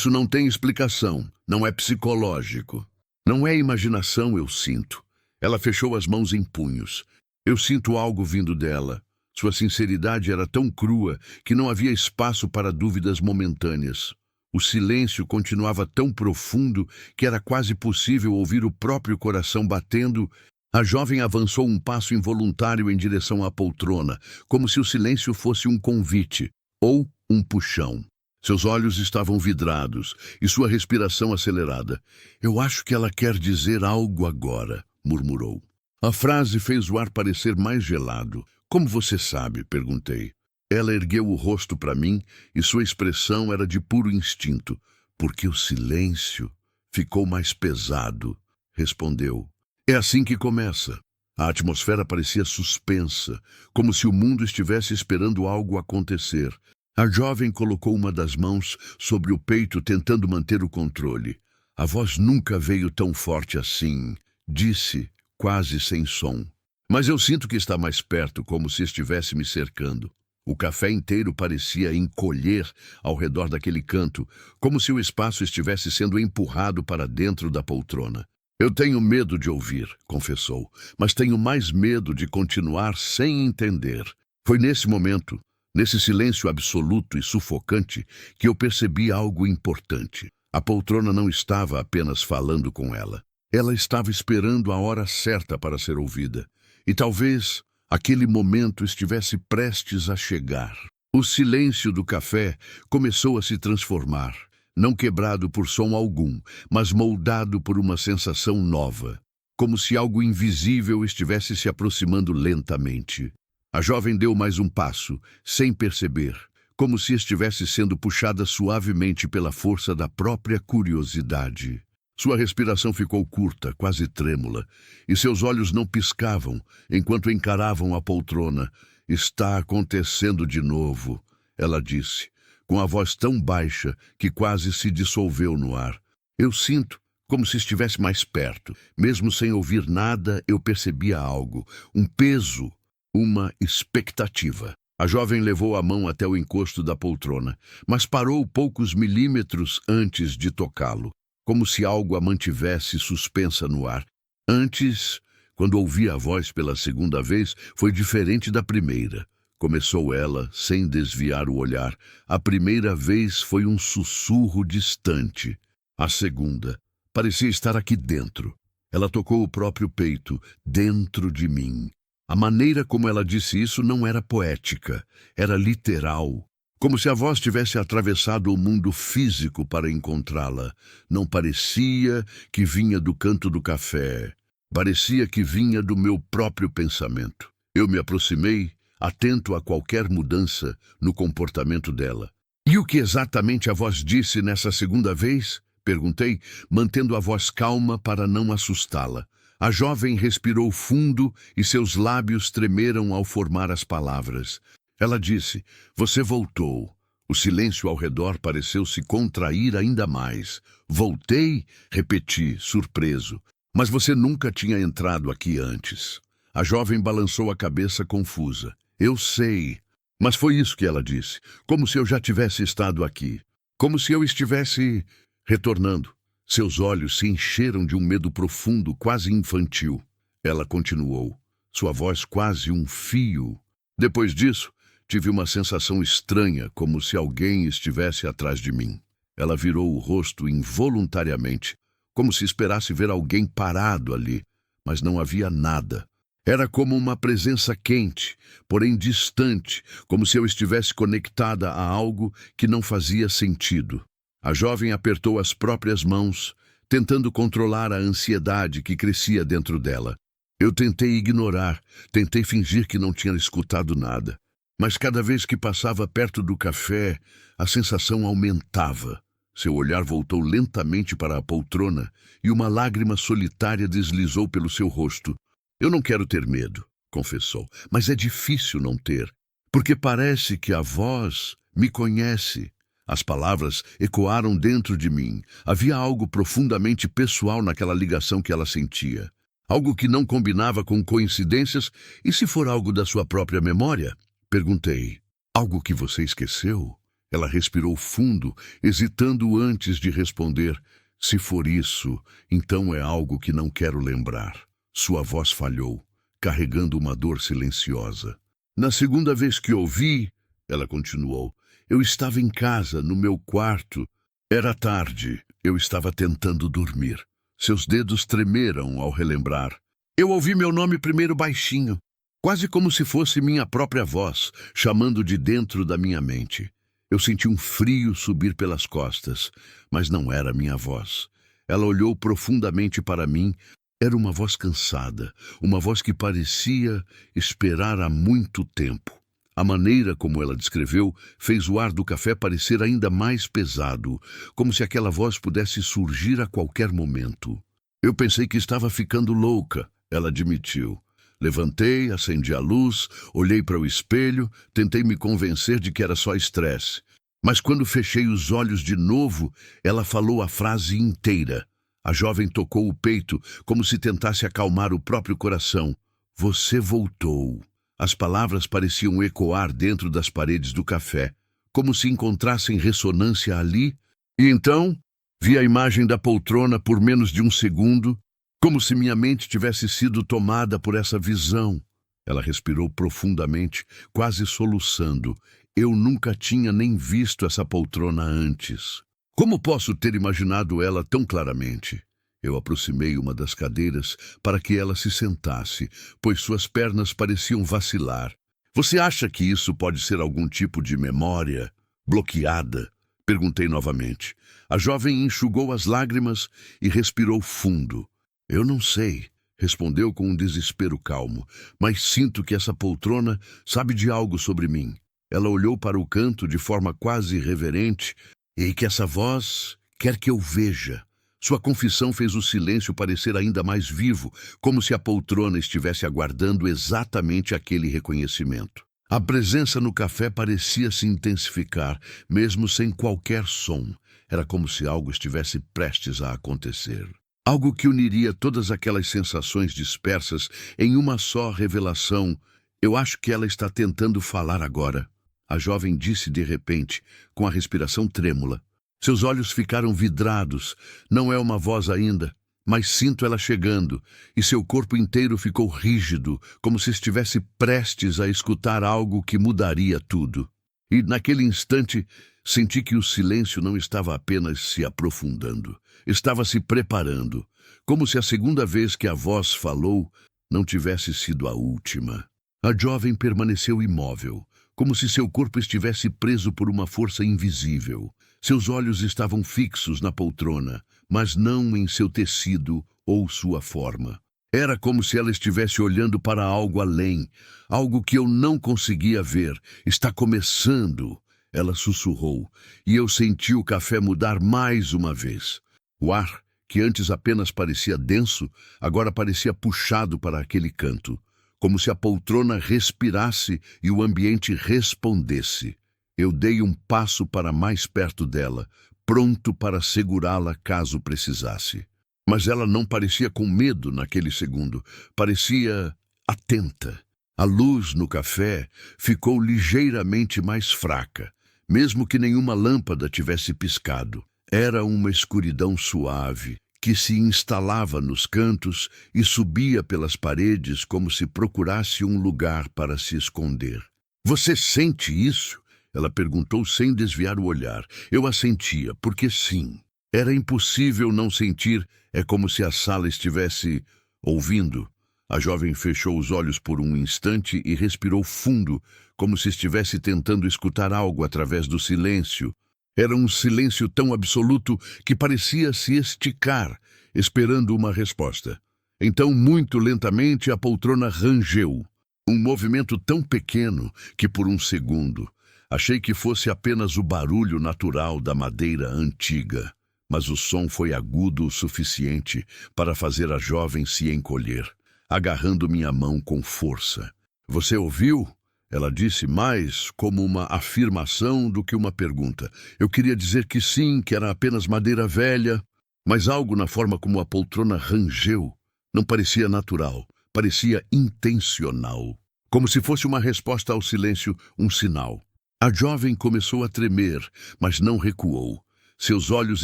não tem explicação. Não é psicológico. Não é imaginação, eu sinto. Ela fechou as mãos em punhos. Eu sinto algo vindo dela. Sua sinceridade era tão crua que não havia espaço para dúvidas momentâneas. O silêncio continuava tão profundo que era quase possível ouvir o próprio coração batendo. A jovem avançou um passo involuntário em direção à poltrona, como se o silêncio fosse um convite ou um puxão. Seus olhos estavam vidrados e sua respiração acelerada. Eu acho que ela quer dizer algo agora, murmurou. A frase fez o ar parecer mais gelado. Como você sabe? Perguntei. Ela ergueu o rosto para mim e sua expressão era de puro instinto. Porque o silêncio ficou mais pesado, respondeu. É assim que começa. A atmosfera parecia suspensa, como se o mundo estivesse esperando algo acontecer. A jovem colocou uma das mãos sobre o peito, tentando manter o controle. A voz nunca veio tão forte assim, disse, quase sem som. Mas eu sinto que está mais perto, como se estivesse me cercando. O café inteiro parecia encolher ao redor daquele canto, como se o espaço estivesse sendo empurrado para dentro da poltrona. Eu tenho medo de ouvir, confessou, mas tenho mais medo de continuar sem entender. Foi nesse momento, nesse silêncio absoluto e sufocante, que eu percebi algo importante. A poltrona não estava apenas falando com ela. Ela estava esperando a hora certa para ser ouvida. E talvez aquele momento estivesse prestes a chegar. O silêncio do café começou a se transformar, não quebrado por som algum, mas moldado por uma sensação nova, como se algo invisível estivesse se aproximando lentamente. A jovem deu mais um passo, sem perceber, como se estivesse sendo puxada suavemente pela força da própria curiosidade. Sua respiração ficou curta, quase trêmula, e seus olhos não piscavam enquanto encaravam a poltrona. Está acontecendo de novo, ela disse, com a voz tão baixa que quase se dissolveu no ar. Eu sinto como se estivesse mais perto. Mesmo sem ouvir nada, eu percebia algo, um peso, uma expectativa. A jovem levou a mão até o encosto da poltrona, mas parou poucos milímetros antes de tocá-lo, como se algo a mantivesse suspensa no ar. Antes, quando ouvi a voz pela segunda vez, foi diferente da primeira. Começou ela, sem desviar o olhar. A primeira vez foi um sussurro distante. A segunda parecia estar aqui dentro. Ela tocou o próprio peito, dentro de mim. A maneira como ela disse isso não era poética, era literal. Como se a voz tivesse atravessado o mundo físico para encontrá-la. Não parecia que vinha do canto do café. Parecia que vinha do meu próprio pensamento. Eu me aproximei, atento a qualquer mudança no comportamento dela. E o que exatamente a voz disse nessa segunda vez? Perguntei, mantendo a voz calma para não assustá-la. A jovem respirou fundo e seus lábios tremeram ao formar as palavras. Ela disse, você voltou. O silêncio ao redor pareceu se contrair ainda mais. Voltei, repeti, surpreso. Mas você nunca tinha entrado aqui antes. A jovem balançou a cabeça confusa. Eu sei. Mas foi isso que ela disse. Como se eu já tivesse estado aqui. Como se eu estivesse retornando. Seus olhos se encheram de um medo profundo, quase infantil. Ela continuou. Sua voz quase um fio. Depois disso, tive uma sensação estranha, como se alguém estivesse atrás de mim. Ela virou o rosto involuntariamente, como se esperasse ver alguém parado ali, mas não havia nada. Era como uma presença quente, porém distante, como se eu estivesse conectada a algo que não fazia sentido. A jovem apertou as próprias mãos, tentando controlar a ansiedade que crescia dentro dela. Eu tentei ignorar, tentei fingir que não tinha escutado nada. Mas cada vez que passava perto do café, a sensação aumentava. Seu olhar voltou lentamente para a poltrona e uma lágrima solitária deslizou pelo seu rosto. Eu não quero ter medo, confessou, mas é difícil não ter. Porque parece que a voz me conhece. As palavras ecoaram dentro de mim. Havia algo profundamente pessoal naquela ligação que ela sentia. Algo que não combinava com coincidências. E se for algo da sua própria memória? Perguntei. Algo que você esqueceu? Ela respirou fundo, hesitando antes de responder. Se for isso, então é algo que não quero lembrar. Sua voz falhou, carregando uma dor silenciosa. Na segunda vez que ouvi, ela continuou, eu estava em casa, no meu quarto. Era tarde, eu estava tentando dormir. Seus dedos tremeram ao relembrar. Eu ouvi meu nome primeiro baixinho, quase como se fosse minha própria voz, chamando de dentro da minha mente. Eu senti um frio subir pelas costas, mas não era minha voz. Ela olhou profundamente para mim. Era uma voz cansada, uma voz que parecia esperar há muito tempo. A maneira como ela descreveu fez o ar do café parecer ainda mais pesado, como se aquela voz pudesse surgir a qualquer momento. Eu pensei que estava ficando louca, ela admitiu. Levantei, acendi a luz, olhei para o espelho, tentei me convencer de que era só estresse. Mas quando fechei os olhos de novo, ela falou a frase inteira. A jovem tocou o peito, como se tentasse acalmar o próprio coração. Você voltou. As palavras pareciam ecoar dentro das paredes do café, como se encontrassem ressonância ali. E então, vi a imagem da poltrona por menos de um segundo, como se minha mente tivesse sido tomada por essa visão. Ela respirou profundamente, quase soluçando. Eu nunca tinha nem visto essa poltrona antes. Como posso ter imaginado ela tão claramente? Eu aproximei uma das cadeiras para que ela se sentasse, pois suas pernas pareciam vacilar. Você acha que isso pode ser algum tipo de memória bloqueada? Perguntei novamente. A jovem enxugou as lágrimas e respirou fundo. Eu não sei, respondeu com um desespero calmo, mas sinto que essa poltrona sabe de algo sobre mim. Ela olhou para o canto de forma quase reverente. E que essa voz quer que eu veja. Sua confissão fez o silêncio parecer ainda mais vivo, como se a poltrona estivesse aguardando exatamente aquele reconhecimento. A presença no café parecia se intensificar, mesmo sem qualquer som. Era como se algo estivesse prestes a acontecer. Algo que uniria todas aquelas sensações dispersas em uma só revelação. Eu acho que ela está tentando falar agora. A jovem disse de repente, com a respiração trêmula. Seus olhos ficaram vidrados. Não é uma voz ainda, mas sinto ela chegando, e seu corpo inteiro ficou rígido, como se estivesse prestes a escutar algo que mudaria tudo. E naquele instante, senti que o silêncio não estava apenas se aprofundando, estava se preparando, como se a segunda vez que a voz falou não tivesse sido a última. A jovem permaneceu imóvel, como se seu corpo estivesse preso por uma força invisível. Seus olhos estavam fixos na poltrona, mas não em seu tecido ou sua forma. Era como se ela estivesse olhando para algo além, algo que eu não conseguia ver. Está começando, ela sussurrou, e eu senti o café mudar mais uma vez. O ar, que antes apenas parecia denso, agora parecia puxado para aquele canto, como se a poltrona respirasse e o ambiente respondesse. Eu dei um passo para mais perto dela, pronto para segurá-la caso precisasse. Mas ela não parecia com medo naquele segundo, parecia atenta. A luz no café ficou ligeiramente mais fraca, mesmo que nenhuma lâmpada tivesse piscado. Era uma escuridão suave, que se instalava nos cantos e subia pelas paredes como se procurasse um lugar para se esconder. Você sente isso? Ela perguntou sem desviar o olhar. Eu assentia, porque sim. Era impossível não sentir, é como se a sala estivesse ouvindo. A jovem fechou os olhos por um instante e respirou fundo, como se estivesse tentando escutar algo através do silêncio. Era um silêncio tão absoluto que parecia se esticar, esperando uma resposta. Então, muito lentamente, a poltrona rangeu. Um movimento tão pequeno que, por um segundo, achei que fosse apenas o barulho natural da madeira antiga. Mas o som foi agudo o suficiente para fazer a jovem se encolher, agarrando minha mão com força. Você ouviu? Ela disse mais como uma afirmação do que uma pergunta. Eu queria dizer que sim, que era apenas madeira velha, mas algo na forma como a poltrona rangeu não parecia natural, parecia intencional. Como se fosse uma resposta ao silêncio, um sinal. A jovem começou a tremer, mas não recuou. Seus olhos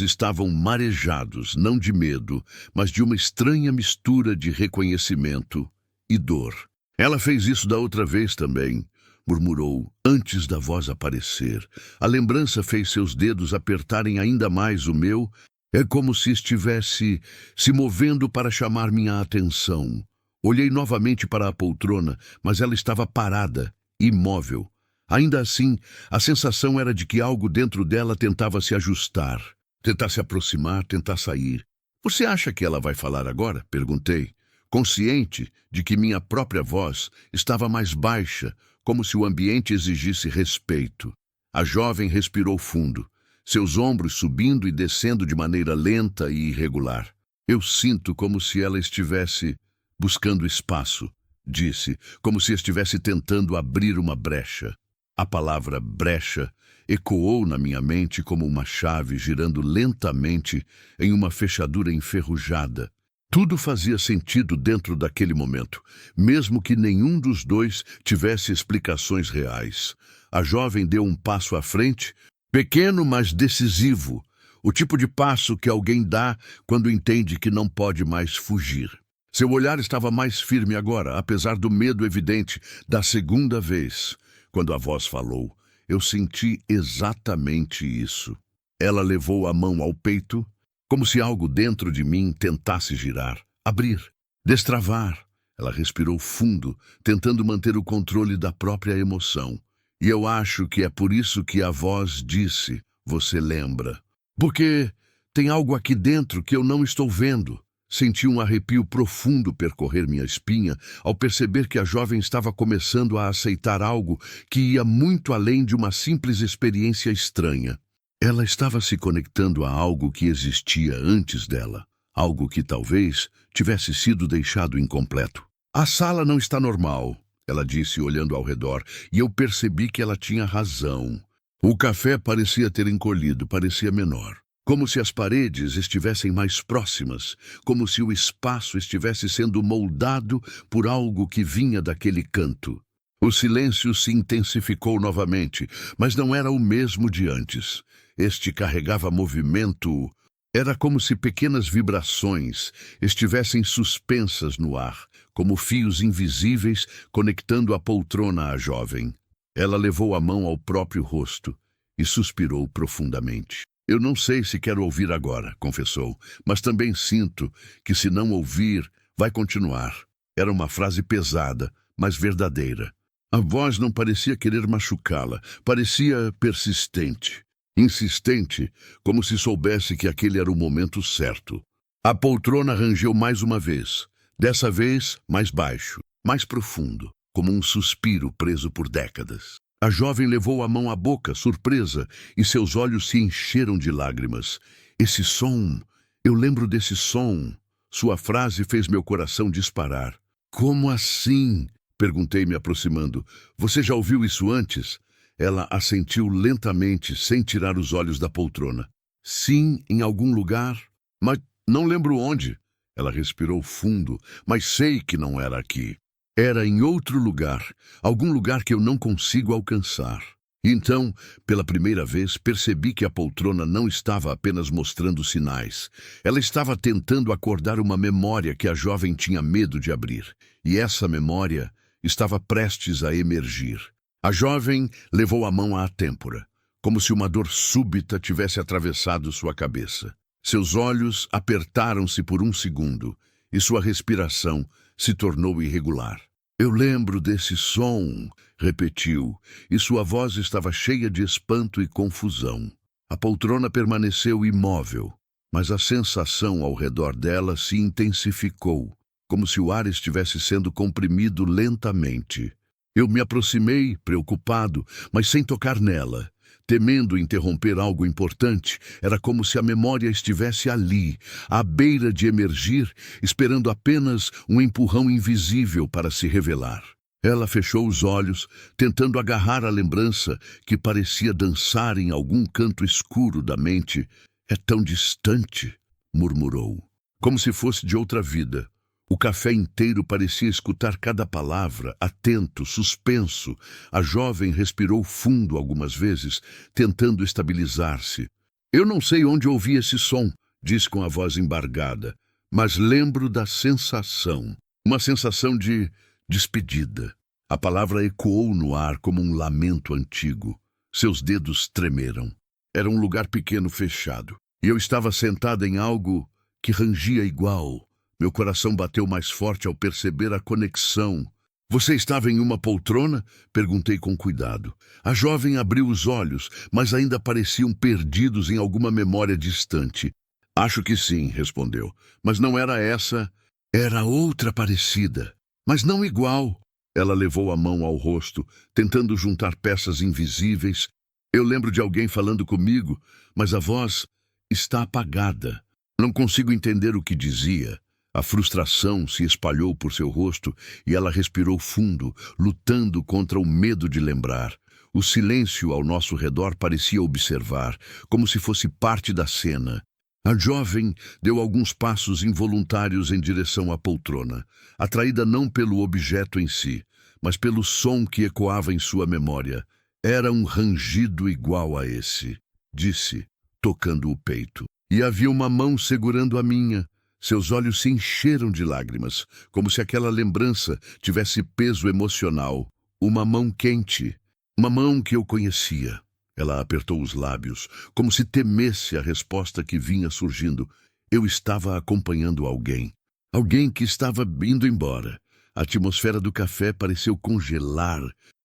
estavam marejados, não de medo, mas de uma estranha mistura de reconhecimento e dor. Ela fez isso da outra vez também, murmurou, antes da voz aparecer. A lembrança fez seus dedos apertarem ainda mais o meu. É como se estivesse se movendo para chamar minha atenção. Olhei novamente para a poltrona, mas ela estava parada, imóvel. Ainda assim, a sensação era de que algo dentro dela tentava se ajustar, tentar se aproximar, tentar sair. Você acha que ela vai falar agora? Perguntei, consciente de que minha própria voz estava mais baixa, como se o ambiente exigisse respeito. A jovem respirou fundo, seus ombros subindo e descendo de maneira lenta e irregular. Eu sinto como se ela estivesse buscando espaço, disse, como se estivesse tentando abrir uma brecha. A palavra brecha ecoou na minha mente como uma chave girando lentamente em uma fechadura enferrujada. Tudo fazia sentido dentro daquele momento, mesmo que nenhum dos dois tivesse explicações reais. A jovem deu um passo à frente, pequeno, mas decisivo, o tipo de passo que alguém dá quando entende que não pode mais fugir. Seu olhar estava mais firme agora, apesar do medo evidente da segunda vez. Quando a voz falou, eu senti exatamente isso. Ela levou a mão ao peito, como se algo dentro de mim tentasse girar, abrir, destravar. Ela respirou fundo, tentando manter o controle da própria emoção. E eu acho que é por isso que a voz disse, você lembra? Porque tem algo aqui dentro que eu não estou vendo. Senti um arrepio profundo percorrer minha espinha ao perceber que a jovem estava começando a aceitar algo que ia muito além de uma simples experiência estranha. Ela estava se conectando a algo que existia antes dela, algo que talvez tivesse sido deixado incompleto. A sala não está normal, ela disse olhando ao redor, e eu percebi que ela tinha razão. O café parecia ter encolhido, parecia menor. Como se as paredes estivessem mais próximas, como se o espaço estivesse sendo moldado por algo que vinha daquele canto. O silêncio se intensificou novamente, mas não era o mesmo de antes. Este carregava movimento. Era como se pequenas vibrações estivessem suspensas no ar, como fios invisíveis conectando a poltrona à jovem. Ela levou a mão ao próprio rosto e suspirou profundamente. Eu não sei se quero ouvir agora, confessou, mas também sinto que se não ouvir, vai continuar. Era uma frase pesada, mas verdadeira. A voz não parecia querer machucá-la, parecia persistente, insistente, como se soubesse que aquele era o momento certo. A poltrona rangeu mais uma vez, dessa vez mais baixo, mais profundo, como um suspiro preso por décadas. A jovem levou a mão à boca, surpresa, e seus olhos se encheram de lágrimas. Esse som, eu lembro desse som. Sua frase fez meu coração disparar. Como assim? Perguntei, me aproximando. Você já ouviu isso antes? Ela assentiu lentamente, sem tirar os olhos da poltrona. Sim, em algum lugar, mas não lembro onde. Ela respirou fundo, mas sei que não era aqui. Era em outro lugar, algum lugar que eu não consigo alcançar. Então, pela primeira vez, percebi que a poltrona não estava apenas mostrando sinais. Ela estava tentando acordar uma memória que a jovem tinha medo de abrir. E essa memória estava prestes a emergir. A jovem levou a mão à têmpora, como se uma dor súbita tivesse atravessado sua cabeça. Seus olhos apertaram-se por um segundo, e sua respiração se tornou irregular. Eu lembro desse som, repetiu, e sua voz estava cheia de espanto e confusão. A poltrona permaneceu imóvel, mas a sensação ao redor dela se intensificou, como se o ar estivesse sendo comprimido lentamente. Eu me aproximei, preocupado, mas sem tocar nela. Temendo interromper algo importante, era como se a memória estivesse ali, à beira de emergir, esperando apenas um empurrão invisível para se revelar. Ela fechou os olhos, tentando agarrar a lembrança que parecia dançar em algum canto escuro da mente. É tão distante, murmurou, como se fosse de outra vida. O café inteiro parecia escutar cada palavra, atento, suspenso. A jovem respirou fundo algumas vezes, tentando estabilizar-se. Eu não sei onde ouvi esse som, disse com a voz embargada, mas lembro da sensação. Uma sensação de despedida. A palavra ecoou no ar como um lamento antigo. Seus dedos tremeram. Era um lugar pequeno fechado. E eu estava sentada em algo que rangia igual. Meu coração bateu mais forte ao perceber a conexão. Você estava em uma poltrona? Perguntei com cuidado. A jovem abriu os olhos, mas ainda pareciam perdidos em alguma memória distante. Acho que sim, respondeu. Mas não era essa. Era outra parecida, mas não igual. Ela levou a mão ao rosto, tentando juntar peças invisíveis. Eu lembro de alguém falando comigo, mas a voz está apagada. Não consigo entender o que dizia. A frustração se espalhou por seu rosto e ela respirou fundo, lutando contra o medo de lembrar. O silêncio ao nosso redor parecia observar, como se fosse parte da cena. A jovem deu alguns passos involuntários em direção à poltrona, atraída não pelo objeto em si, mas pelo som que ecoava em sua memória. Era um rangido igual a esse, disse, tocando o peito. E havia uma mão segurando a minha. Seus olhos se encheram de lágrimas, como se aquela lembrança tivesse peso emocional. Uma mão quente, uma mão que eu conhecia. Ela apertou os lábios, como se temesse a resposta que vinha surgindo. Eu estava acompanhando alguém. Alguém que estava indo embora. A atmosfera do café pareceu congelar.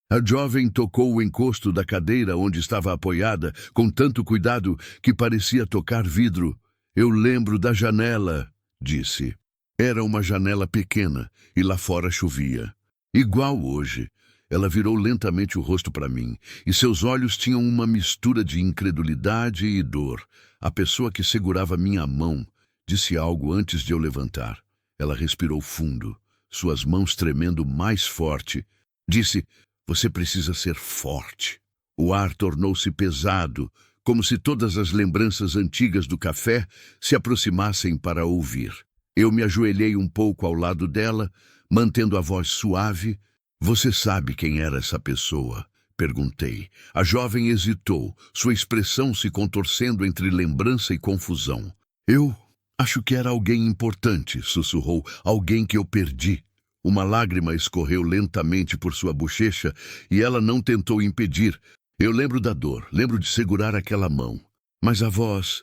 A jovem tocou o encosto da cadeira onde estava apoiada, com tanto cuidado que parecia tocar vidro. Eu lembro da janela, disse. Era uma janela pequena e lá fora chovia. Igual hoje. Ela virou lentamente o rosto para mim, e seus olhos tinham uma mistura de incredulidade e dor. A pessoa que segurava minha mão disse algo antes de eu levantar. Ela respirou fundo, suas mãos tremendo mais forte. Disse, você precisa ser forte. O ar tornou-se pesado, como se todas as lembranças antigas do café se aproximassem para ouvir. Eu me ajoelhei um pouco ao lado dela, mantendo a voz suave. Você sabe quem era essa pessoa? Perguntei. A jovem hesitou, sua expressão se contorcendo entre lembrança e confusão. Eu acho que era alguém importante, sussurrou. Alguém que eu perdi. Uma lágrima escorreu lentamente por sua bochecha e ela não tentou impedir. Eu lembro da dor, lembro de segurar aquela mão. Mas a voz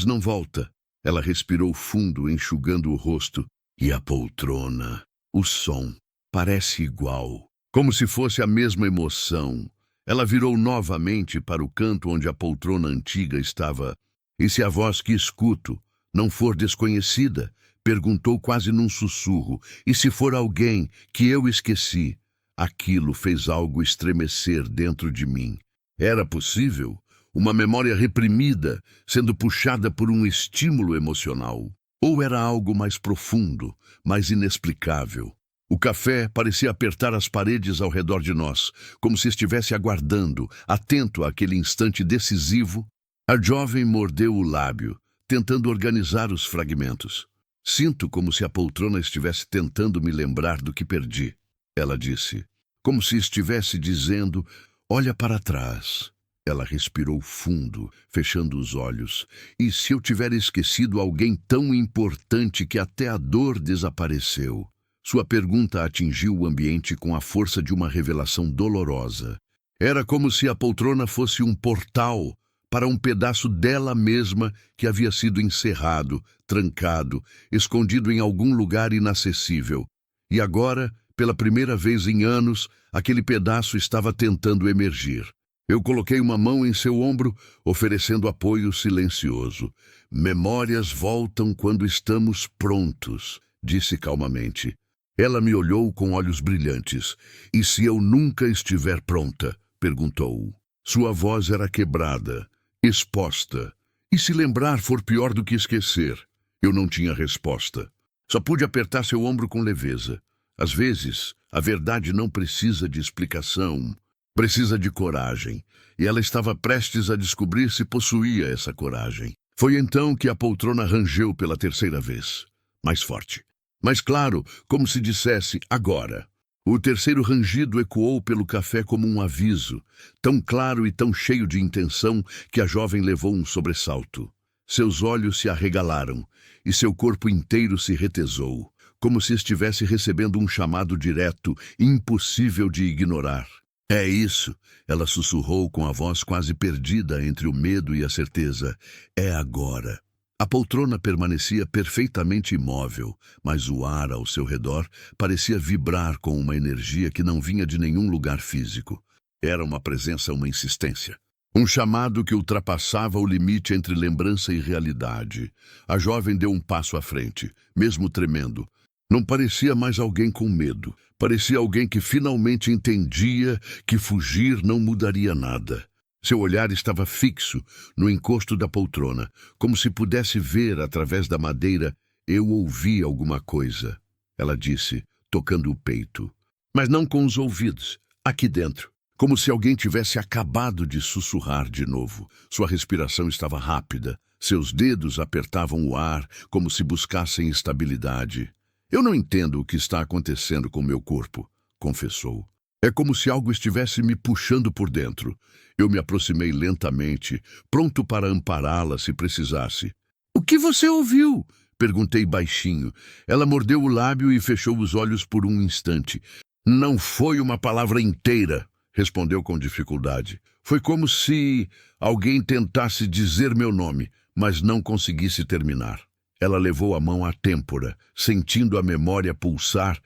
não volta. Ela respirou fundo, enxugando o rosto. E a poltrona, o som. Parece igual, como se fosse a mesma emoção. Ela virou novamente para o canto onde a poltrona antiga estava. E se a voz que escuto não for desconhecida? Perguntou quase num sussurro. E se for alguém que eu esqueci? Aquilo fez algo estremecer dentro de mim. Era possível? Uma memória reprimida, sendo puxada por um estímulo emocional? Ou era algo mais profundo, mais inexplicável? O café parecia apertar as paredes ao redor de nós, como se estivesse aguardando, atento àquele instante decisivo. A jovem mordeu o lábio, tentando organizar os fragmentos. Sinto como se a poltrona estivesse tentando me lembrar do que perdi, ela disse. Como se estivesse dizendo, olha para trás. Ela respirou fundo, fechando os olhos. E se eu tiver esquecido alguém tão importante que até a dor desapareceu? Sua pergunta atingiu o ambiente com a força de uma revelação dolorosa. Era como se a poltrona fosse um portal para um pedaço dela mesma que havia sido encerrado, trancado, escondido em algum lugar inacessível. E agora, pela primeira vez em anos, aquele pedaço estava tentando emergir. Eu coloquei uma mão em seu ombro, oferecendo apoio silencioso. Memórias voltam quando estamos prontos, disse calmamente. Ela me olhou com olhos brilhantes. E se eu nunca estiver pronta? Perguntou. Sua voz era quebrada, exposta. E se lembrar for pior do que esquecer? Eu não tinha resposta. Só pude apertar seu ombro com leveza. Às vezes, A verdade não precisa de explicação, precisa de coragem. E ela estava prestes a descobrir se possuía essa coragem. Foi então que a poltrona rangeu pela terceira vez. Mais forte. Mais claro, como se dissesse agora. O terceiro rangido ecoou pelo café como um aviso, tão claro e tão cheio de intenção que a jovem levou um sobressalto. Seus olhos se arregalaram e seu corpo inteiro se retesou, como se estivesse recebendo um chamado direto, impossível de ignorar. É isso, ela sussurrou com a voz quase perdida entre o medo e a certeza. É agora. A poltrona permanecia perfeitamente imóvel, mas o ar ao seu redor parecia vibrar com uma energia que não vinha de nenhum lugar físico. Era uma presença, uma insistência. Um chamado que ultrapassava o limite entre lembrança e realidade. A jovem deu um passo à frente, mesmo tremendo. Não parecia mais alguém com medo. Parecia alguém que finalmente entendia que fugir não mudaria nada. Seu olhar estava fixo no encosto da poltrona, como se pudesse ver através da madeira. Eu ouvi alguma coisa, ela disse, tocando o peito. Mas não com os ouvidos, aqui dentro. Como se alguém tivesse acabado de sussurrar de novo. Sua respiração estava rápida. Seus dedos apertavam o ar como se buscassem estabilidade. Eu não entendo o que está acontecendo com meu corpo, confessou. É como se algo estivesse me puxando por dentro. Eu me aproximei lentamente, pronto para ampará-la se precisasse. O que você ouviu? Perguntei baixinho. Ela mordeu o lábio e fechou os olhos por um instante. Não foi uma palavra inteira, respondeu com dificuldade. Foi como se alguém tentasse dizer meu nome, mas não conseguisse terminar. Ela levou a mão à têmpora, sentindo a memória pulsar.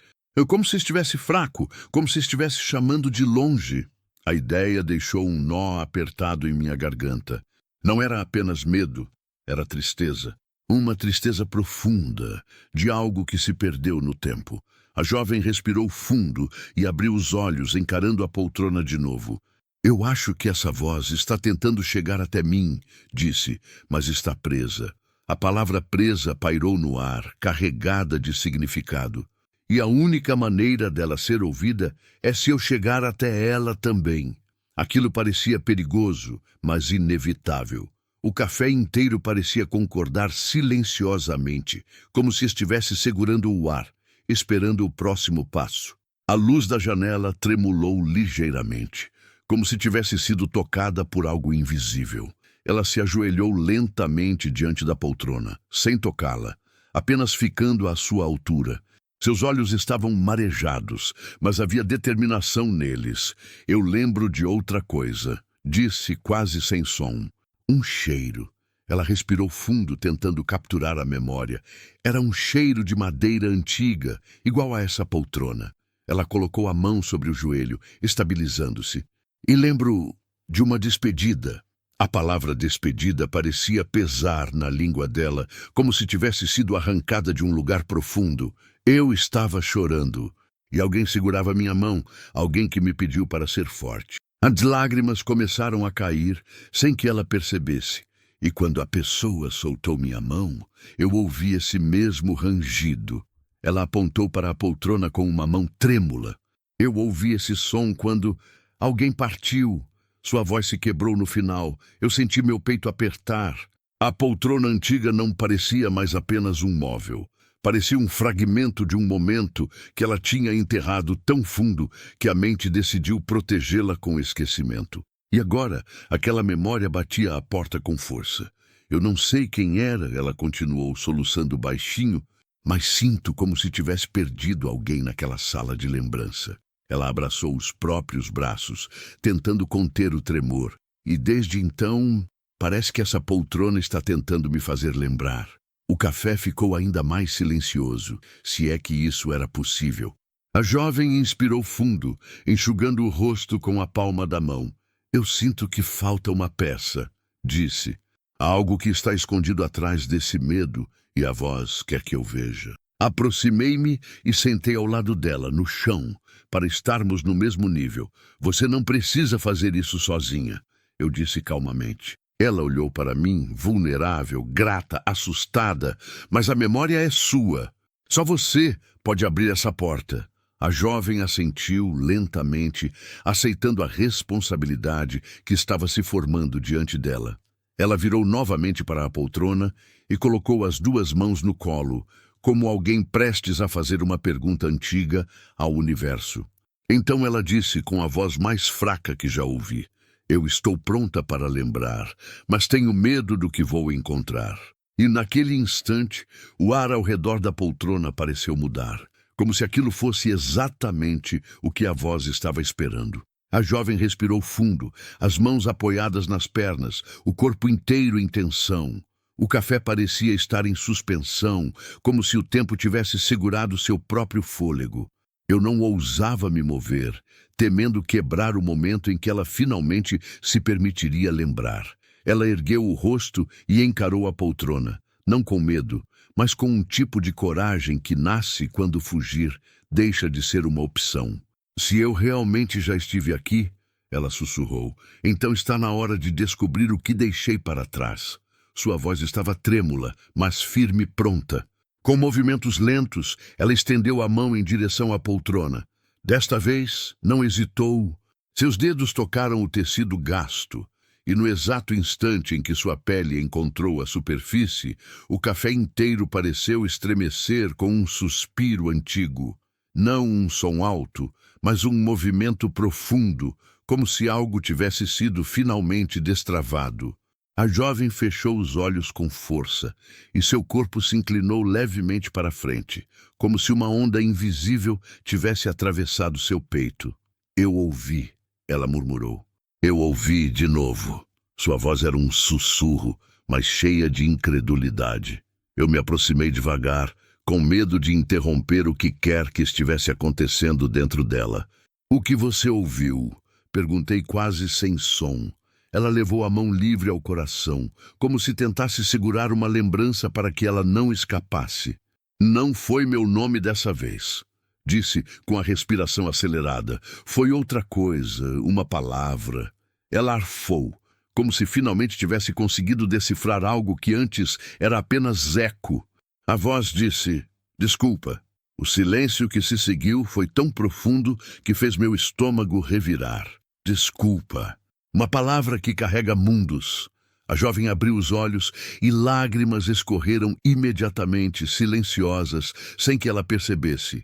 Como se estivesse fraco, como se estivesse chamando de longe. A ideia deixou um nó apertado em minha garganta. Não era apenas medo, era tristeza. Uma tristeza profunda, de algo que se perdeu no tempo. A jovem respirou fundo e abriu os olhos, encarando a poltrona de novo. Eu acho que essa voz está tentando chegar até mim, disse, mas está presa. A palavra presa pairou no ar, carregada de significado. E a única maneira dela ser ouvida é se eu chegar até ela também. Aquilo parecia perigoso, mas inevitável. O café inteiro parecia concordar silenciosamente, como se estivesse segurando o ar, esperando o próximo passo. A luz da janela tremulou ligeiramente, como se tivesse sido tocada por algo invisível. Ela se ajoelhou lentamente diante da poltrona, sem tocá-la, apenas ficando à sua altura. Seus olhos estavam marejados, mas havia determinação neles. Eu lembro de outra coisa, disse quase sem som. Um cheiro. Ela respirou fundo, tentando capturar a memória. Era um cheiro de madeira antiga, igual a essa poltrona. Ela colocou a mão sobre o joelho, estabilizando-se. E lembro de uma despedida. A palavra despedida parecia pesar na língua dela, como se tivesse sido arrancada de um lugar profundo. Eu estava chorando, e alguém segurava minha mão, alguém que me pediu para ser forte. As lágrimas começaram a cair, sem que ela percebesse, e quando a pessoa soltou minha mão, eu ouvi esse mesmo rangido. Ela apontou para a poltrona com uma mão trêmula. Eu ouvi esse som quando alguém partiu. Sua voz se quebrou no final. Eu senti meu peito apertar. A poltrona antiga não parecia mais apenas um móvel. Parecia um fragmento de um momento que ela tinha enterrado tão fundo que a mente decidiu protegê-la com o esquecimento. E agora, aquela memória batia à porta com força. Eu não sei quem era, ela continuou soluçando baixinho, mas sinto como se tivesse perdido alguém naquela sala de lembrança. Ela abraçou os próprios braços, tentando conter o tremor. E desde então, parece que essa poltrona está tentando me fazer lembrar. O café ficou ainda mais silencioso, se é que isso era possível. A jovem inspirou fundo, enxugando o rosto com a palma da mão. Eu sinto que falta uma peça, disse. Algo que está escondido atrás desse medo, e a voz quer que eu veja. Aproximei-me e sentei ao lado dela, no chão, para estarmos no mesmo nível. Você não precisa fazer isso sozinha, eu disse calmamente. Ela olhou para mim, vulnerável, grata, assustada, mas a memória é sua. Só você pode abrir essa porta. A jovem assentiu lentamente, aceitando a responsabilidade que estava se formando diante dela. Ela virou novamente para a poltrona e colocou as duas mãos no colo, como alguém prestes a fazer uma pergunta antiga ao universo. Então ela disse com a voz mais fraca que já ouvi: "Eu estou pronta para lembrar, mas tenho medo do que vou encontrar." E naquele instante, o ar ao redor da poltrona pareceu mudar, como se aquilo fosse exatamente o que a voz estava esperando. A jovem respirou fundo, as mãos apoiadas nas pernas, o corpo inteiro em tensão. O café parecia estar em suspensão, como se o tempo tivesse segurado seu próprio fôlego. Eu não ousava me mover, temendo quebrar o momento em que ela finalmente se permitiria lembrar. Ela ergueu o rosto e encarou a poltrona, não com medo, mas com um tipo de coragem que nasce quando fugir deixa de ser uma opção. "Se eu realmente já estive aqui," ela sussurrou, "então está na hora de descobrir o que deixei para trás." Sua voz estava trêmula, mas firme e pronta. Com movimentos lentos, ela estendeu a mão em direção à poltrona. Desta vez, não hesitou. Seus dedos tocaram o tecido gasto, e no exato instante em que sua pele encontrou a superfície, o café inteiro pareceu estremecer com um suspiro antigo. Não um som alto, mas um movimento profundo, como se algo tivesse sido finalmente destravado. A jovem fechou os olhos com força, e seu corpo se inclinou levemente para frente, como se uma onda invisível tivesse atravessado seu peito. "Eu ouvi," ela murmurou. "Eu ouvi de novo." Sua voz era um sussurro, mas cheia de incredulidade. Eu me aproximei devagar, com medo de interromper o que quer que estivesse acontecendo dentro dela. "O que você ouviu?" Perguntei quase sem som. Ela levou a mão livre ao coração, como se tentasse segurar uma lembrança para que ela não escapasse. "Não foi meu nome dessa vez," disse com a respiração acelerada. "Foi outra coisa, uma palavra." Ela arfou, como se finalmente tivesse conseguido decifrar algo que antes era apenas eco. A voz disse: "Desculpa." O silêncio que se seguiu foi tão profundo que fez meu estômago revirar. "Desculpa." Uma palavra que carrega mundos. A jovem abriu os olhos e lágrimas escorreram imediatamente, silenciosas, sem que ela percebesse.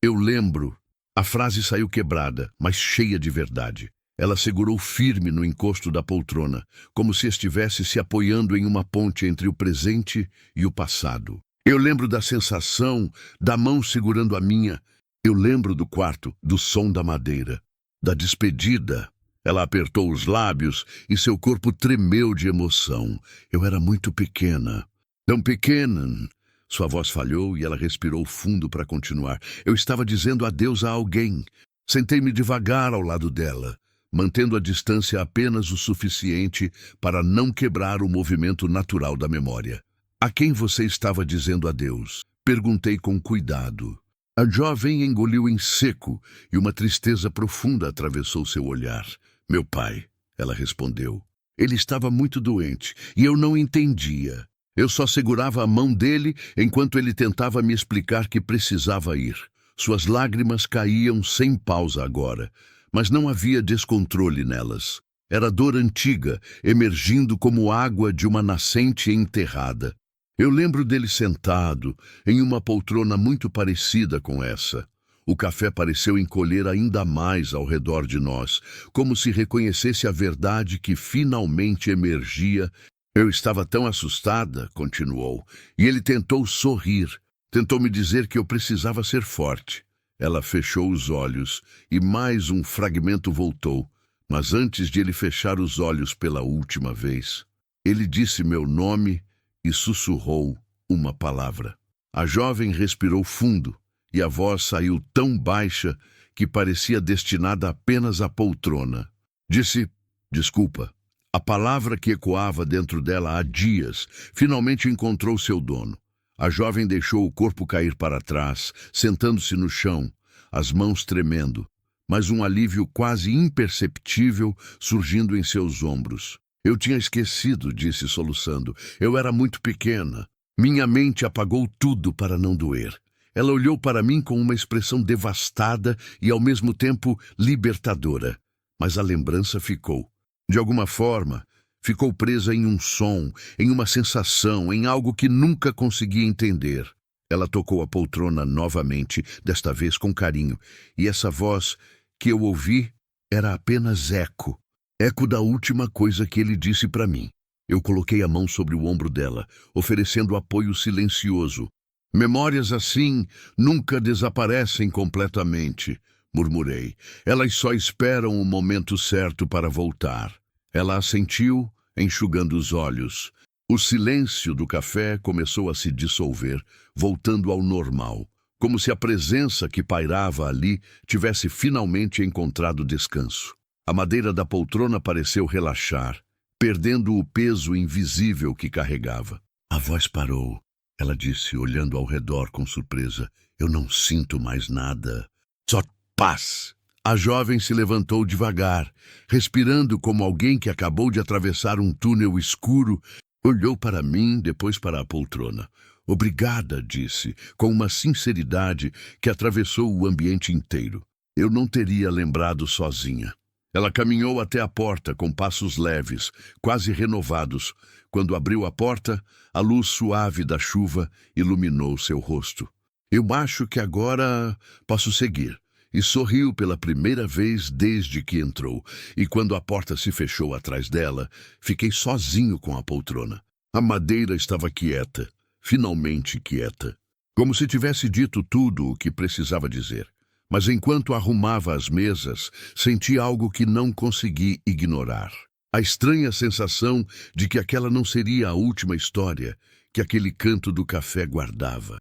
Eu lembro." A frase saiu quebrada, mas cheia de verdade. Ela segurou firme no encosto da poltrona, como se estivesse se apoiando em uma ponte entre o presente e o passado. "Eu lembro da sensação, da mão segurando a minha. Eu lembro do quarto, do som da madeira, da despedida." Ela apertou os lábios e seu corpo tremeu de emoção. "Eu era muito pequena." "Tão pequena." Sua voz falhou e ela respirou fundo para continuar. "Eu estava dizendo adeus a alguém." Sentei-me devagar ao lado dela, mantendo a distância apenas o suficiente para não quebrar o movimento natural da memória. "A quem você estava dizendo adeus?" Perguntei com cuidado. A jovem engoliu em seco e uma tristeza profunda atravessou seu olhar. "Meu pai," ela respondeu. "Ele estava muito doente e eu não entendia. Eu só segurava a mão dele enquanto ele tentava me explicar que precisava ir." Suas lágrimas caíam sem pausa agora, mas não havia descontrole nelas. Era dor antiga, emergindo como água de uma nascente enterrada. Eu lembro dele sentado em uma poltrona muito parecida com essa. O café pareceu encolher ainda mais ao redor de nós, como se reconhecesse a verdade que finalmente emergia. "Eu estava tão assustada," continuou, "e ele tentou sorrir. Tentou me dizer que eu precisava ser forte." Ela fechou os olhos e mais um fragmento voltou, mas antes de ele fechar os olhos pela última vez, ele disse meu nome e sussurrou uma palavra. A jovem respirou fundo e a voz saiu tão baixa que parecia destinada apenas à poltrona. Disse: "Desculpa." A palavra que ecoava dentro dela há dias finalmente encontrou seu dono. A jovem deixou o corpo cair para trás, sentando-se no chão, as mãos tremendo, mas um alívio quase imperceptível surgindo em seus ombros. "Eu tinha esquecido," disse soluçando. "Eu era muito pequena. Minha mente apagou tudo para não doer." Ela olhou para mim com uma expressão devastada e, ao mesmo tempo, libertadora. Mas a lembrança ficou. De alguma forma, ficou presa em um som, em uma sensação, em algo que nunca conseguia entender. Ela tocou a poltrona novamente, desta vez com carinho, e essa voz que eu ouvi era apenas eco. Eco da última coisa que ele disse para mim. Eu coloquei a mão sobre o ombro dela, oferecendo apoio silencioso. Memórias assim nunca desaparecem completamente, murmurei. Elas só esperam o momento certo para voltar. Ela assentiu, enxugando os olhos. O silêncio do café começou a se dissolver, voltando ao normal, como se a presença que pairava ali tivesse finalmente encontrado descanso. A madeira da poltrona pareceu relaxar, perdendo o peso invisível que carregava. A voz parou. Ela disse, olhando ao redor com surpresa. Eu não sinto mais nada. Só paz. A jovem se levantou devagar, respirando como alguém que acabou de atravessar um túnel escuro. Olhou para mim, depois para a poltrona. Obrigada, disse, com uma sinceridade que atravessou o ambiente inteiro. Eu não teria lembrado sozinha. Ela caminhou até a porta com passos leves, quase renovados. Quando abriu a porta, a luz suave da chuva iluminou seu rosto. Eu acho que agora posso seguir. E sorriu pela primeira vez desde que entrou. E quando a porta se fechou atrás dela, fiquei sozinho com a poltrona. A madeira estava quieta, finalmente quieta. Como se tivesse dito tudo o que precisava dizer. Mas enquanto arrumava as mesas, senti algo que não consegui ignorar. A estranha sensação de que aquela não seria a última história que aquele canto do café guardava.